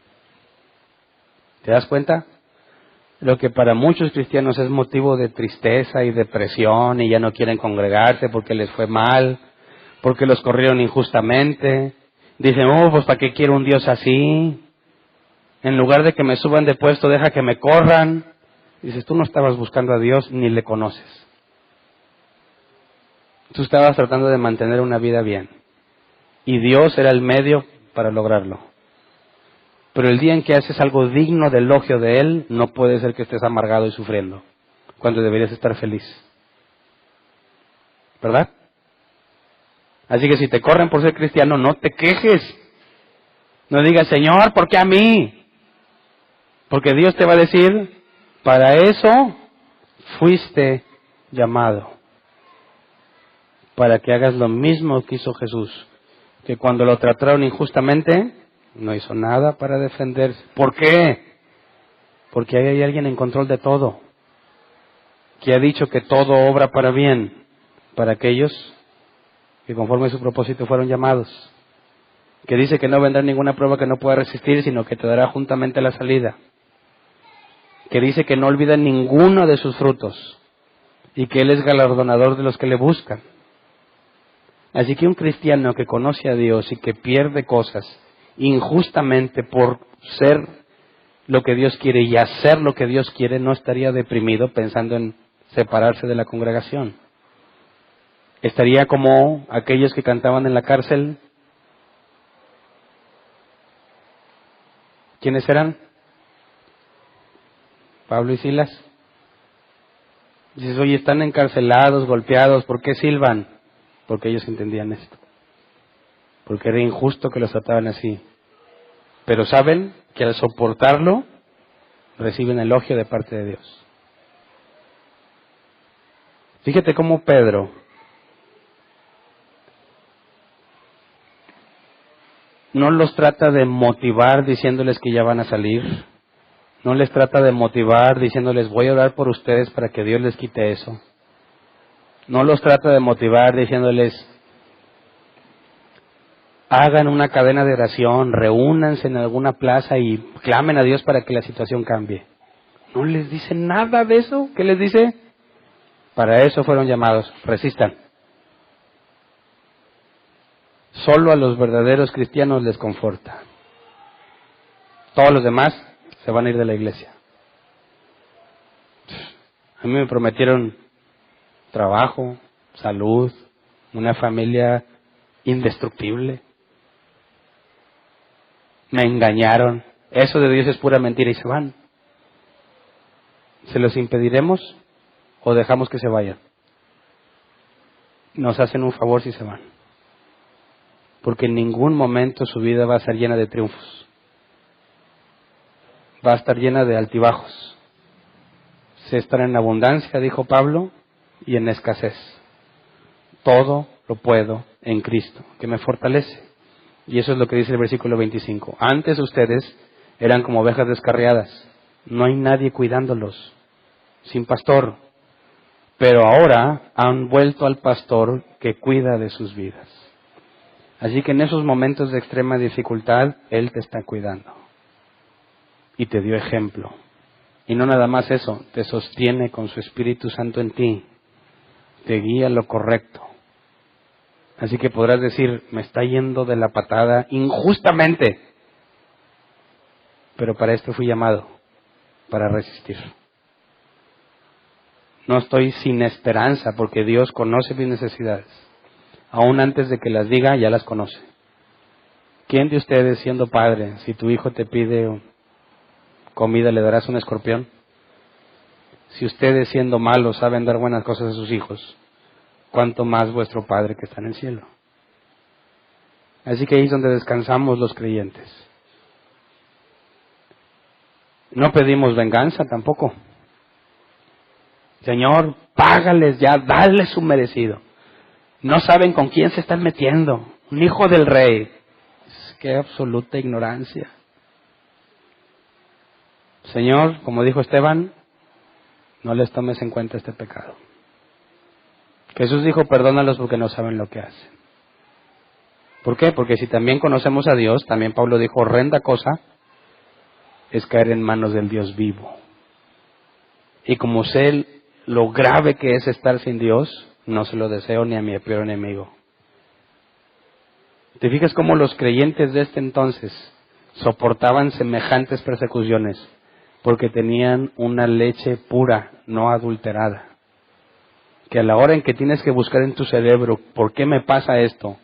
¿Te das cuenta? Lo que para muchos cristianos es motivo de tristeza y depresión, y ya no quieren congregarse porque les fue mal, porque los corrieron injustamente. Dicen, pues ¿para qué quiero un Dios así? En lugar de que me suban de puesto, deja que me corran. Dices, tú no estabas buscando a Dios ni le conoces. Tú estabas tratando de mantener una vida bien. Y Dios era el medio para lograrlo. Pero el día en que haces algo digno de elogio de Él, no puede ser que estés amargado y sufriendo, cuando deberías estar feliz. ¿Verdad? Así que si te corren por ser cristiano, no te quejes. No digas, Señor, ¿por qué a mí? Porque Dios te va a decir, para eso fuiste llamado. Para que hagas lo mismo que hizo Jesús. Que cuando lo trataron injustamente, no hizo nada para defenderse. ¿Por qué? Porque ahí hay alguien en control de todo. Que ha dicho que todo obra para bien. Para aquellos que conforme a su propósito fueron llamados. Que dice que no vendrá ninguna prueba que no pueda resistir, sino que te dará juntamente la salida. Que dice que no olvida ninguno de sus frutos y que Él es galardonador de los que le buscan. Así que un cristiano que conoce a Dios y que pierde cosas injustamente por ser lo que Dios quiere y hacer lo que Dios quiere, no estaría deprimido pensando en separarse de la congregación. Estaría como aquellos que cantaban en la cárcel. ¿Quiénes eran? Pablo y Silas. Dices, oye, están encarcelados, golpeados, ¿por qué silban? Porque ellos entendían esto. Porque era injusto que los trataban así. Pero saben que al soportarlo, reciben elogio de parte de Dios. Fíjate cómo Pedro no los trata de motivar diciéndoles que ya van a salir. No les trata de motivar diciéndoles, voy a orar por ustedes para que Dios les quite eso. No los trata de motivar diciéndoles, hagan una cadena de oración, reúnanse en alguna plaza y clamen a Dios para que la situación cambie. No les dice nada de eso. ¿Qué les dice? Para eso fueron llamados. Resistan. Solo a los verdaderos cristianos les conforta. Todos los demás se van a ir de la iglesia. A mí me prometieron trabajo, salud, una familia indestructible. Me engañaron. Eso de Dios es pura mentira y se van. ¿Se los impediremos o dejamos que se vayan? Nos hacen un favor si se van. Porque en ningún momento su vida va a estar llena de triunfos. Va a estar llena de altibajos. Se estará en abundancia, dijo Pablo, y en escasez. Todo lo puedo en Cristo, que me fortalece. Y eso es lo que dice el versículo 25. Antes ustedes eran como ovejas descarriadas. No hay nadie cuidándolos. Sin pastor. Pero ahora han vuelto al pastor que cuida de sus vidas. Así que en esos momentos de extrema dificultad, Él te está cuidando. Y te dio ejemplo. Y no nada más eso, te sostiene con su Espíritu Santo en ti. Te guía a lo correcto. Así que podrás decir, me está yendo de la patada injustamente. Pero para esto fui llamado, para resistir. No estoy sin esperanza porque Dios conoce mis necesidades. Aún antes de que las diga, ya las conoce. ¿Quién de ustedes, siendo padre, si tu hijo te pide comida, le darás un escorpión? Si ustedes, siendo malos, saben dar buenas cosas a sus hijos, ¿cuánto más vuestro Padre que está en el cielo? Así que ahí es donde descansamos los creyentes. No pedimos venganza tampoco. Señor, págales ya, dale su merecido. No saben con quién se están metiendo. Un hijo del rey. Qué absoluta ignorancia. Señor, como dijo Esteban, no les tomes en cuenta este pecado. Jesús dijo, perdónalos porque no saben lo que hacen. ¿Por qué? Porque si también conocemos a Dios, también Pablo dijo, horrenda cosa es caer en manos del Dios vivo. Y como sé lo grave que es estar sin Dios, no se lo deseo ni a mi peor enemigo. ¿Te fijas cómo los creyentes de este entonces soportaban semejantes persecuciones? Porque tenían una leche pura, no adulterada. Que a la hora en que tienes que buscar en tu cerebro, ¿por qué me pasa esto?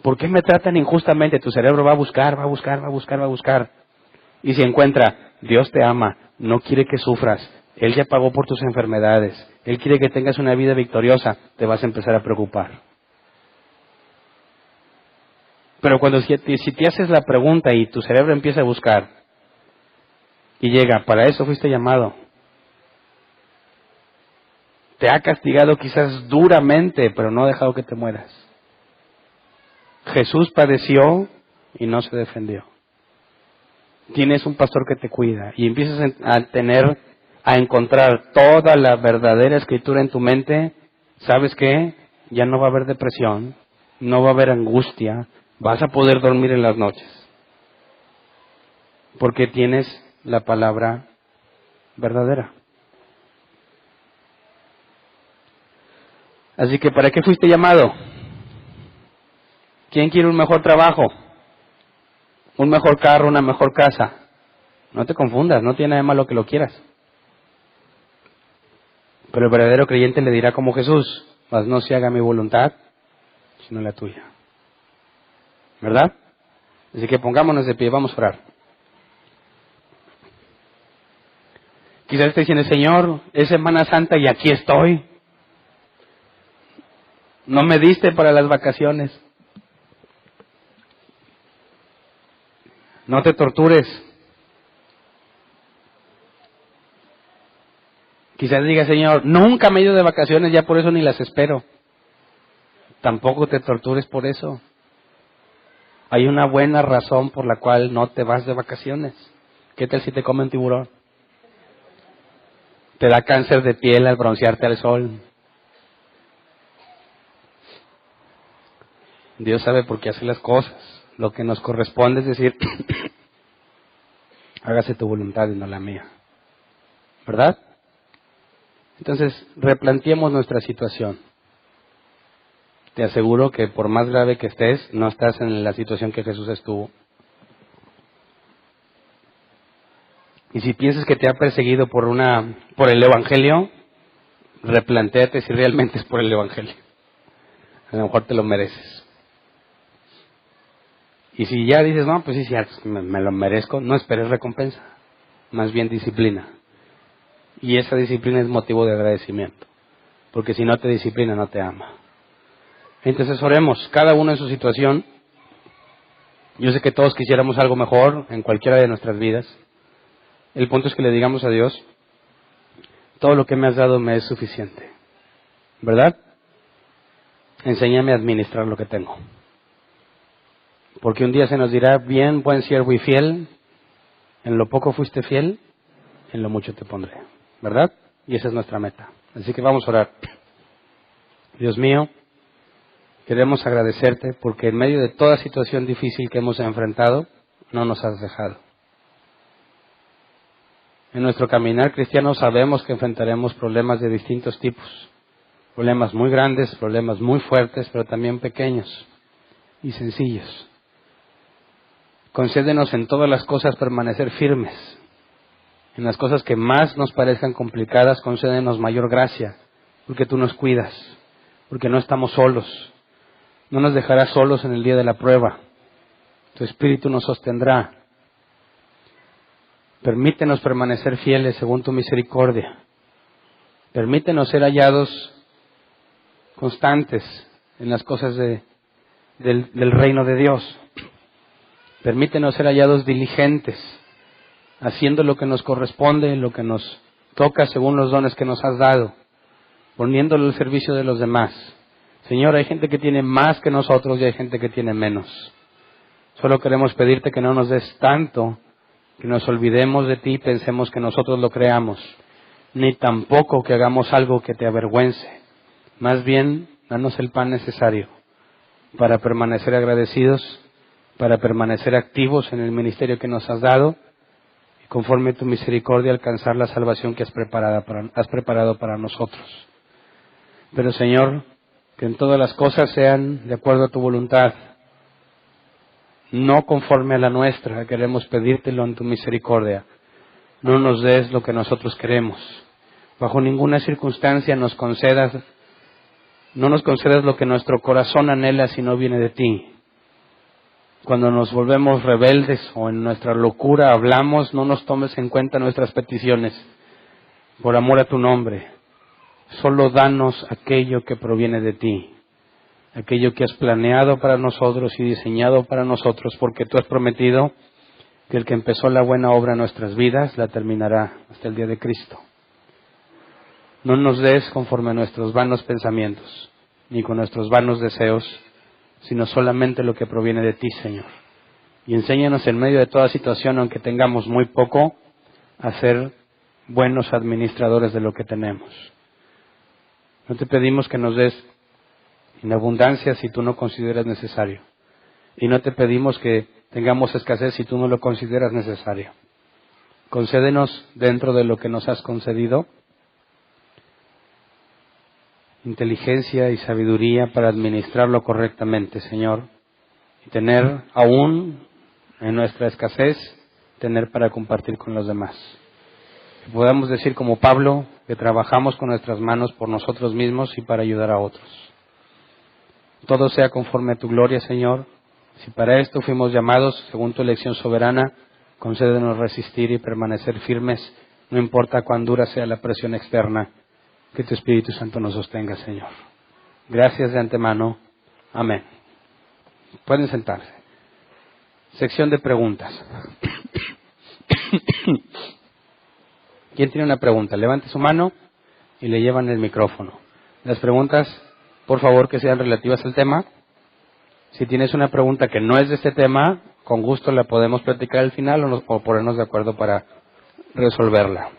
¿Por qué me tratan injustamente? Tu cerebro va a buscar. Y si encuentra, Dios te ama, no quiere que sufras, Él ya pagó por tus enfermedades, Él quiere que tengas una vida victoriosa, te vas a empezar a preocupar. Pero cuando si te haces la pregunta y tu cerebro empieza a buscar, y llega, para eso fuiste llamado. Te ha castigado quizás duramente, pero no ha dejado que te mueras. Jesús padeció y no se defendió. Tienes un pastor que te cuida y empiezas a encontrar toda la verdadera escritura en tu mente. ¿Sabes qué? Ya no va a haber depresión, no va a haber angustia, vas a poder dormir en las noches. Porque tienes la palabra verdadera. Así que, ¿para qué fuiste llamado? ¿Quién quiere un mejor trabajo? Un mejor carro, una mejor casa. No te confundas, no tiene nada de malo que lo quieras. Pero el verdadero creyente le dirá como Jesús, mas no se haga mi voluntad, sino la tuya. ¿Verdad? Así que pongámonos de pie, vamos a orar. Quizás esté diciendo, Señor, es Semana Santa y aquí estoy. No me diste para las vacaciones. No te tortures. Quizás diga, Señor, nunca me he ido de vacaciones, ya por eso ni las espero. Tampoco te tortures por eso. Hay una buena razón por la cual no te vas de vacaciones. ¿Qué tal si te come un tiburón? Te da cáncer de piel al broncearte al sol. Dios sabe por qué hace las cosas. Lo que nos corresponde es decir, hágase tu voluntad y no la mía. ¿Verdad? Entonces, replanteemos nuestra situación. Te aseguro que por más grave que estés, no estás en la situación que Jesús estuvo. Y si piensas que te ha perseguido por el Evangelio, replantéate si realmente es por el Evangelio. A lo mejor te lo mereces. Y si ya dices, no, pues sí, me lo merezco, no esperes recompensa, más bien disciplina. Y esa disciplina es motivo de agradecimiento, porque si no te disciplina, no te ama. Entonces oremos, cada uno en su situación. Yo sé que todos quisiéramos algo mejor en cualquiera de nuestras vidas. El punto es que le digamos a Dios, todo lo que me has dado me es suficiente, ¿verdad? Enséñame a administrar lo que tengo. Porque un día se nos dirá, bien, buen siervo y fiel, en lo poco fuiste fiel, en lo mucho te pondré, ¿verdad? Y esa es nuestra meta. Así que vamos a orar. Dios mío, queremos agradecerte porque en medio de toda situación difícil que hemos enfrentado, no nos has dejado. En nuestro caminar cristiano sabemos que enfrentaremos problemas de distintos tipos. Problemas muy grandes, problemas muy fuertes, pero también pequeños y sencillos. Concédenos en todas las cosas permanecer firmes. En las cosas que más nos parezcan complicadas, concédenos mayor gracia, porque tú nos cuidas, porque no estamos solos. No nos dejarás solos en el día de la prueba. Tu Espíritu nos sostendrá. Permítenos permanecer fieles según tu misericordia. Permítenos ser hallados constantes en las cosas del reino de Dios. Permítenos ser hallados diligentes, haciendo lo que nos corresponde, lo que nos toca según los dones que nos has dado. poniéndolo al servicio de los demás. Señor, hay gente que tiene más que nosotros y hay gente que tiene menos. Solo queremos pedirte que no nos des tanto, que nos olvidemos de ti y pensemos que nosotros lo creamos, ni tampoco que hagamos algo que te avergüence. Más bien, danos el pan necesario para permanecer agradecidos, para permanecer activos en el ministerio que nos has dado y conforme a tu misericordia alcanzar la salvación que has preparado para nosotros. Pero Señor, que en todas las cosas sean de acuerdo a tu voluntad, no conforme a la nuestra. Queremos pedírtelo en tu misericordia. No nos des lo que nosotros queremos. Bajo ninguna circunstancia no nos concedas lo que nuestro corazón anhela si no viene de ti. Cuando nos volvemos rebeldes o en nuestra locura hablamos, no nos tomes en cuenta nuestras peticiones. Por amor a tu nombre, solo danos aquello que proviene de ti. Aquello que has planeado para nosotros y diseñado para nosotros, porque tú has prometido que el que empezó la buena obra en nuestras vidas la terminará hasta el día de Cristo. No nos des conforme a nuestros vanos pensamientos, ni con nuestros vanos deseos, sino solamente lo que proviene de ti, Señor. Y enséñanos en medio de toda situación, aunque tengamos muy poco, a ser buenos administradores de lo que tenemos. No te pedimos que nos des en abundancia si tú no consideras necesario. Y no te pedimos que tengamos escasez si tú no lo consideras necesario. Concédenos dentro de lo que nos has concedido inteligencia y sabiduría para administrarlo correctamente, Señor, y tener aún en nuestra escasez, tener para compartir con los demás. Que podamos decir como Pablo, que trabajamos con nuestras manos por nosotros mismos y para ayudar a otros. Todo sea conforme a tu gloria, Señor. Si para esto fuimos llamados, según tu elección soberana, concédenos resistir y permanecer firmes, no importa cuán dura sea la presión externa. Que tu Espíritu Santo nos sostenga, Señor. Gracias de antemano. Amén. Pueden sentarse. Sección de preguntas. ¿Quién tiene una pregunta? Levante su mano y le llevan el micrófono. Las preguntas, por favor, que sean relativas al tema. Si tienes una pregunta que no es de este tema, con gusto la podemos platicar al final o ponernos de acuerdo para resolverla.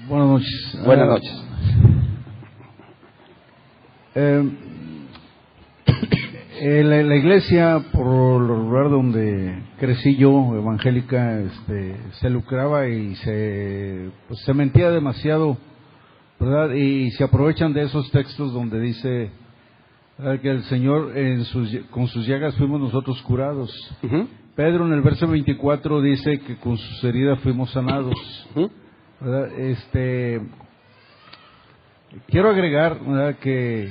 Buenas noches. Buenas noches. La iglesia, por el lugar donde crecí yo, evangélica, se lucraba y se mentía demasiado, ¿verdad? Y se aprovechan de esos textos donde dice, ¿verdad?, que el Señor con sus llagas fuimos nosotros curados. Uh-huh. Pedro en el verso 24 dice que con sus heridas fuimos sanados. Uh-huh. ¿Verdad? Quiero agregar, ¿verdad?, que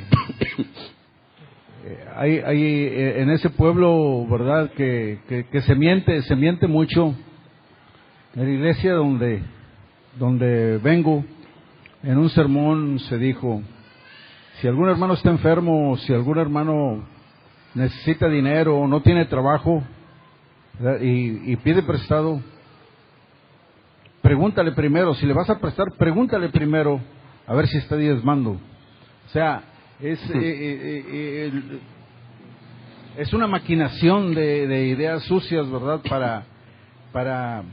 hay en ese pueblo, ¿verdad?, que se miente mucho. En la iglesia donde vengo, en un sermón se dijo, si algún hermano está enfermo, si algún hermano necesita dinero o no tiene trabajo, ¿verdad?, y pide prestado, pregúntale primero. Si le vas a prestar, pregúntale primero a ver si está diezmando. O sea, es una maquinación de ideas sucias, ¿verdad?, para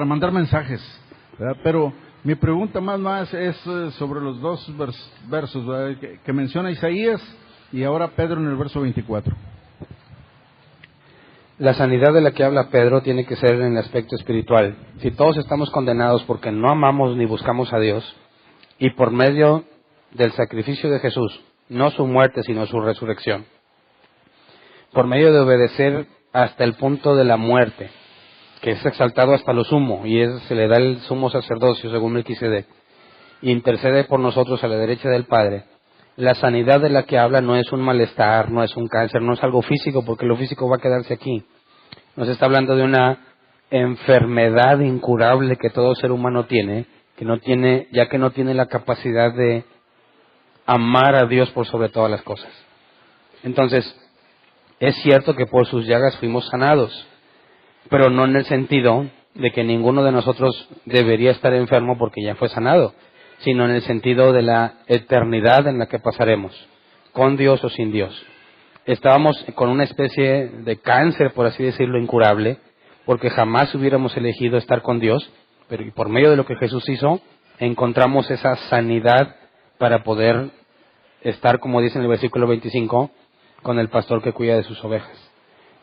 mandar mensajes, ¿verdad? Pero mi pregunta más es sobre los dos versos, ¿verdad?, que menciona Isaías y ahora Pedro en el verso 24. La sanidad de la que habla Pedro tiene que ser en el aspecto espiritual. Si todos estamos condenados porque no amamos ni buscamos a Dios, y por medio del sacrificio de Jesús, no su muerte sino su resurrección, por medio de obedecer hasta el punto de la muerte, que es exaltado hasta lo sumo, y se le da el sumo sacerdocio según Melquisedec, y intercede por nosotros a la derecha del Padre. La sanidad de la que habla no es un malestar, no es un cáncer, no es algo físico, porque lo físico va a quedarse aquí. Nos está hablando de una enfermedad incurable que todo ser humano tiene, ya que no tiene la capacidad de amar a Dios por sobre todas las cosas. Entonces, es cierto que por sus llagas fuimos sanados, pero no en el sentido de que ninguno de nosotros debería estar enfermo porque ya fue sanado, sino en el sentido de la eternidad en la que pasaremos, con Dios o sin Dios. Estábamos con una especie de cáncer, por así decirlo, incurable, porque jamás hubiéramos elegido estar con Dios, pero por medio de lo que Jesús hizo, encontramos esa sanidad para poder estar, como dice en el versículo 25, con el pastor que cuida de sus ovejas.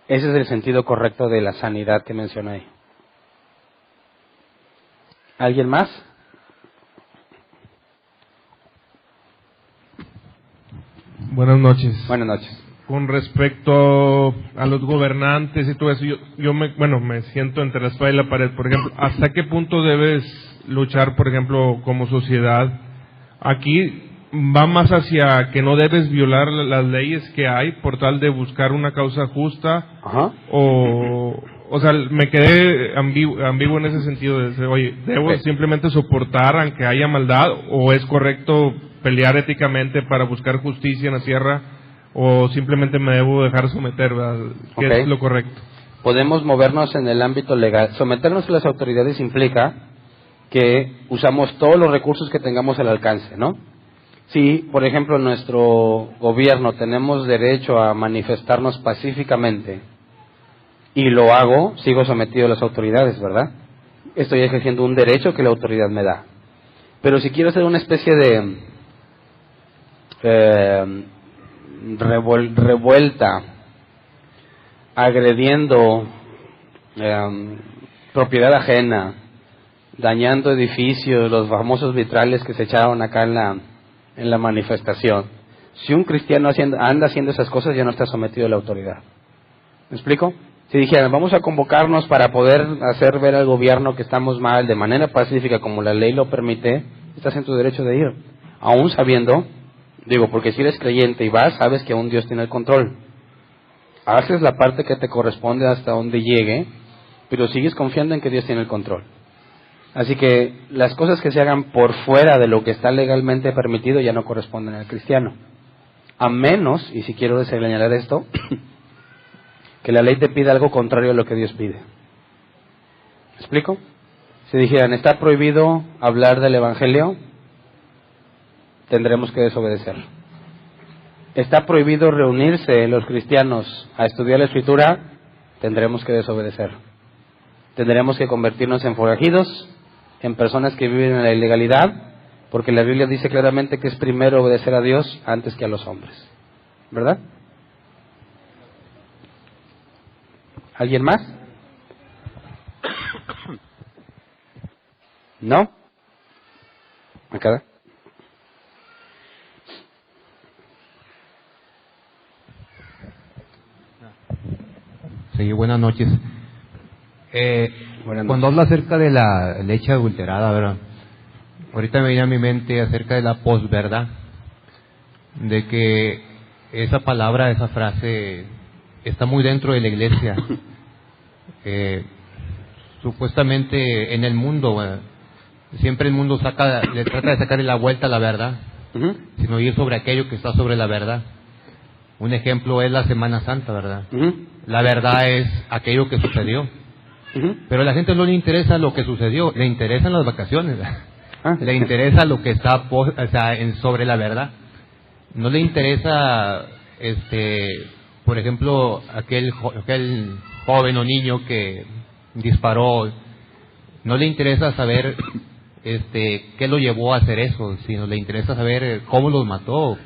Ese es el sentido correcto de la sanidad que menciona ahí. ¿Alguien más? Buenas noches. Buenas noches. Con respecto a los gobernantes y todo eso, yo me siento entre la espada y la pared. Por ejemplo, ¿hasta qué punto debes luchar, por ejemplo, como sociedad? Aquí va más hacia que no debes violar las leyes que hay por tal de buscar una causa justa. Ajá. O sea, me quedé ambiguo en ese sentido de decir, oye, ¿debo simplemente soportar aunque haya maldad o es correcto pelear éticamente para buscar justicia en la tierra o simplemente me debo dejar someter, ¿verdad? ¿Qué es lo correcto? Podemos movernos en el ámbito legal. Someternos a las autoridades implica que usamos todos los recursos que tengamos al alcance, ¿no? Si, por ejemplo, en nuestro gobierno tenemos derecho a manifestarnos pacíficamente y lo hago, sigo sometido a las autoridades, ¿verdad? Estoy ejerciendo un derecho que la autoridad me da. Pero si quiero hacer una especie de revuelta, agrediendo propiedad ajena, dañando edificios, los famosos vitrales que se echaron acá en la manifestación. Si un cristiano anda haciendo esas cosas, ya no está sometido a la autoridad. ¿Me explico? Si dijeran, vamos a convocarnos para poder hacer ver al gobierno que estamos mal de manera pacífica, como la ley lo permite, estás en tu derecho de ir, aún sabiendo, porque si eres creyente y vas, sabes que aún Dios tiene el control. Haces la parte que te corresponde hasta donde llegue, pero sigues confiando en que Dios tiene el control. Así que las cosas que se hagan por fuera de lo que está legalmente permitido ya no corresponden al cristiano. A menos, y si quiero señalar esto, que la ley te pida algo contrario a lo que Dios pide. ¿Me explico? Si dijeran, está prohibido hablar del Evangelio, tendremos que desobedecer. Está prohibido reunirse los cristianos a estudiar la Escritura, tendremos que desobedecer. Tendremos que convertirnos en forajidos, en personas que viven en la ilegalidad, porque la Biblia dice claramente que es primero obedecer a Dios antes que a los hombres. ¿Verdad? ¿Alguien más? ¿No? ¿Acá? Sí, buenas noches. Cuando habla acerca de la leche adulterada, ¿verdad? Ahorita me viene a mi mente acerca de la posverdad, de que esa palabra, esa frase está muy dentro de la iglesia. Supuestamente en el mundo, siempre el mundo le trata de sacarle la vuelta a la verdad, sino ir sobre aquello que está sobre la verdad. Un ejemplo es la Semana Santa, ¿verdad? La verdad es aquello que sucedió. Pero a la gente no le interesa lo que sucedió, le interesan las vacaciones, le interesa lo que está sobre la verdad. No le interesa, por ejemplo, aquel joven o niño que disparó. No le interesa saber qué lo llevó a hacer eso, sino le interesa saber cómo los mató,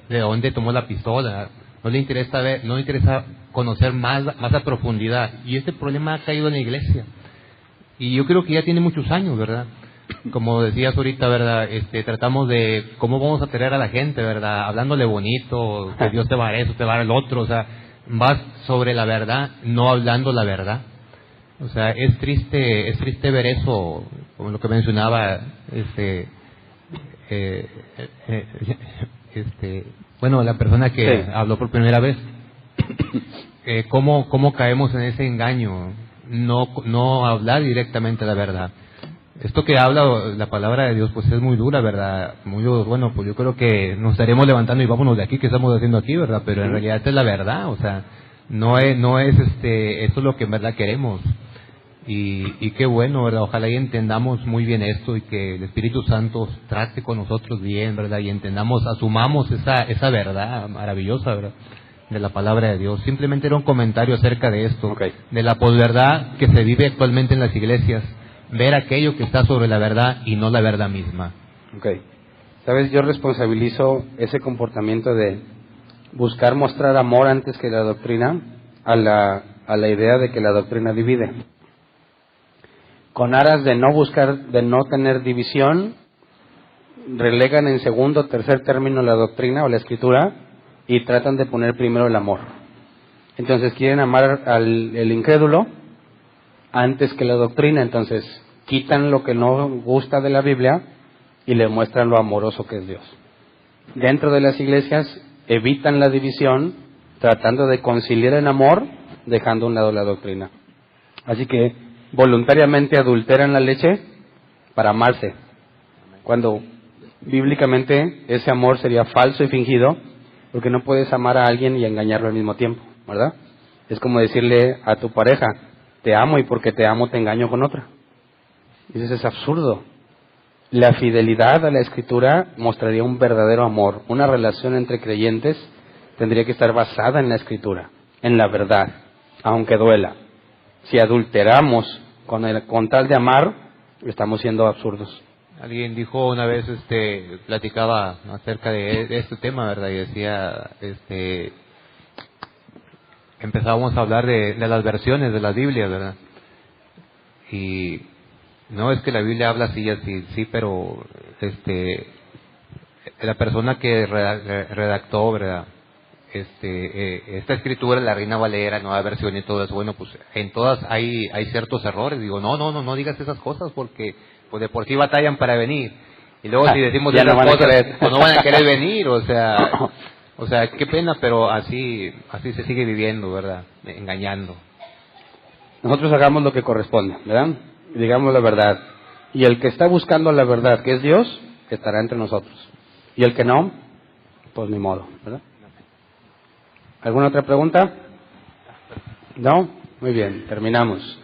de dónde tomó la pistola. No le interesa conocer más a profundidad. Y este problema ha caído en la iglesia. Y yo creo que ya tiene muchos años, ¿verdad? Como decías ahorita, ¿verdad? Tratamos de cómo vamos a atraer a la gente, ¿verdad? Hablándole bonito, que Dios te va a dar eso, te va a dar el otro. O sea, vas sobre la verdad, no hablando la verdad. O sea, es triste ver eso, como lo que mencionaba, bueno, la persona que habló por primera vez. ¿Cómo caemos en ese engaño? No hablar directamente la verdad. Esto que habla la palabra de Dios, pues es muy dura, ¿verdad? Bueno, pues yo creo que nos estaremos levantando y vámonos de aquí, ¿qué estamos haciendo aquí, verdad? Pero en realidad esta es la verdad, o sea, no es esto es lo que en verdad queremos. Y qué bueno, ¿verdad? Ojalá y entendamos muy bien esto y que el Espíritu Santo trate con nosotros bien, ¿verdad? Y entendamos, asumamos esa verdad maravillosa, ¿verdad? De la palabra de Dios. Simplemente era un comentario acerca de esto, Okay. de la posverdad que se vive actualmente en las iglesias, ver aquello que está sobre la verdad y no la verdad misma. Okay. Sabes, yo responsabilizo ese comportamiento de buscar mostrar amor antes que la doctrina a la idea de que la doctrina divide. Con aras de no buscar, de no tener división, relegan en segundo o tercer término la doctrina o la escritura y tratan de poner primero el amor. Entonces quieren amar el incrédulo antes que la doctrina, entonces quitan lo que no gusta de la Biblia y le muestran lo amoroso que es Dios. Dentro de las iglesias evitan la división tratando de conciliar en amor, dejando a un lado la doctrina. Así que voluntariamente adulteran la leche para amarse, cuando bíblicamente ese amor sería falso y fingido, porque no puedes amar a alguien y engañarlo al mismo tiempo, ¿verdad? Es como decirle a tu pareja, te amo y porque te amo te engaño con otra. Y eso es absurdo. La fidelidad a la Escritura mostraría un verdadero amor. Una relación entre creyentes tendría que estar basada en la Escritura, en la verdad, aunque duela. Si adulteramos con tal de amar, estamos siendo absurdos. Alguien dijo una vez, platicaba acerca de este tema, ¿verdad? Y decía, empezábamos a hablar de las versiones de las Biblias, ¿verdad? Y no es que la Biblia habla así y así, sí, pero la persona que redactó, ¿verdad? Esta escritura, la Reina Valera, Nueva Versión y todo eso, bueno, pues en todas hay ciertos errores. Digo, no digas esas cosas porque pues de por sí batallan para venir. Y luego si decimos ya esas no van a cosas, querer. pues no van a querer venir, o sea, qué pena, pero así se sigue viviendo, ¿verdad? Engañando. Nosotros hagamos lo que corresponde, ¿verdad? Y digamos la verdad. Y el que está buscando la verdad, que es Dios, estará entre nosotros. Y el que no, pues ni modo, ¿verdad? ¿Alguna otra pregunta? ¿No? Muy bien, terminamos.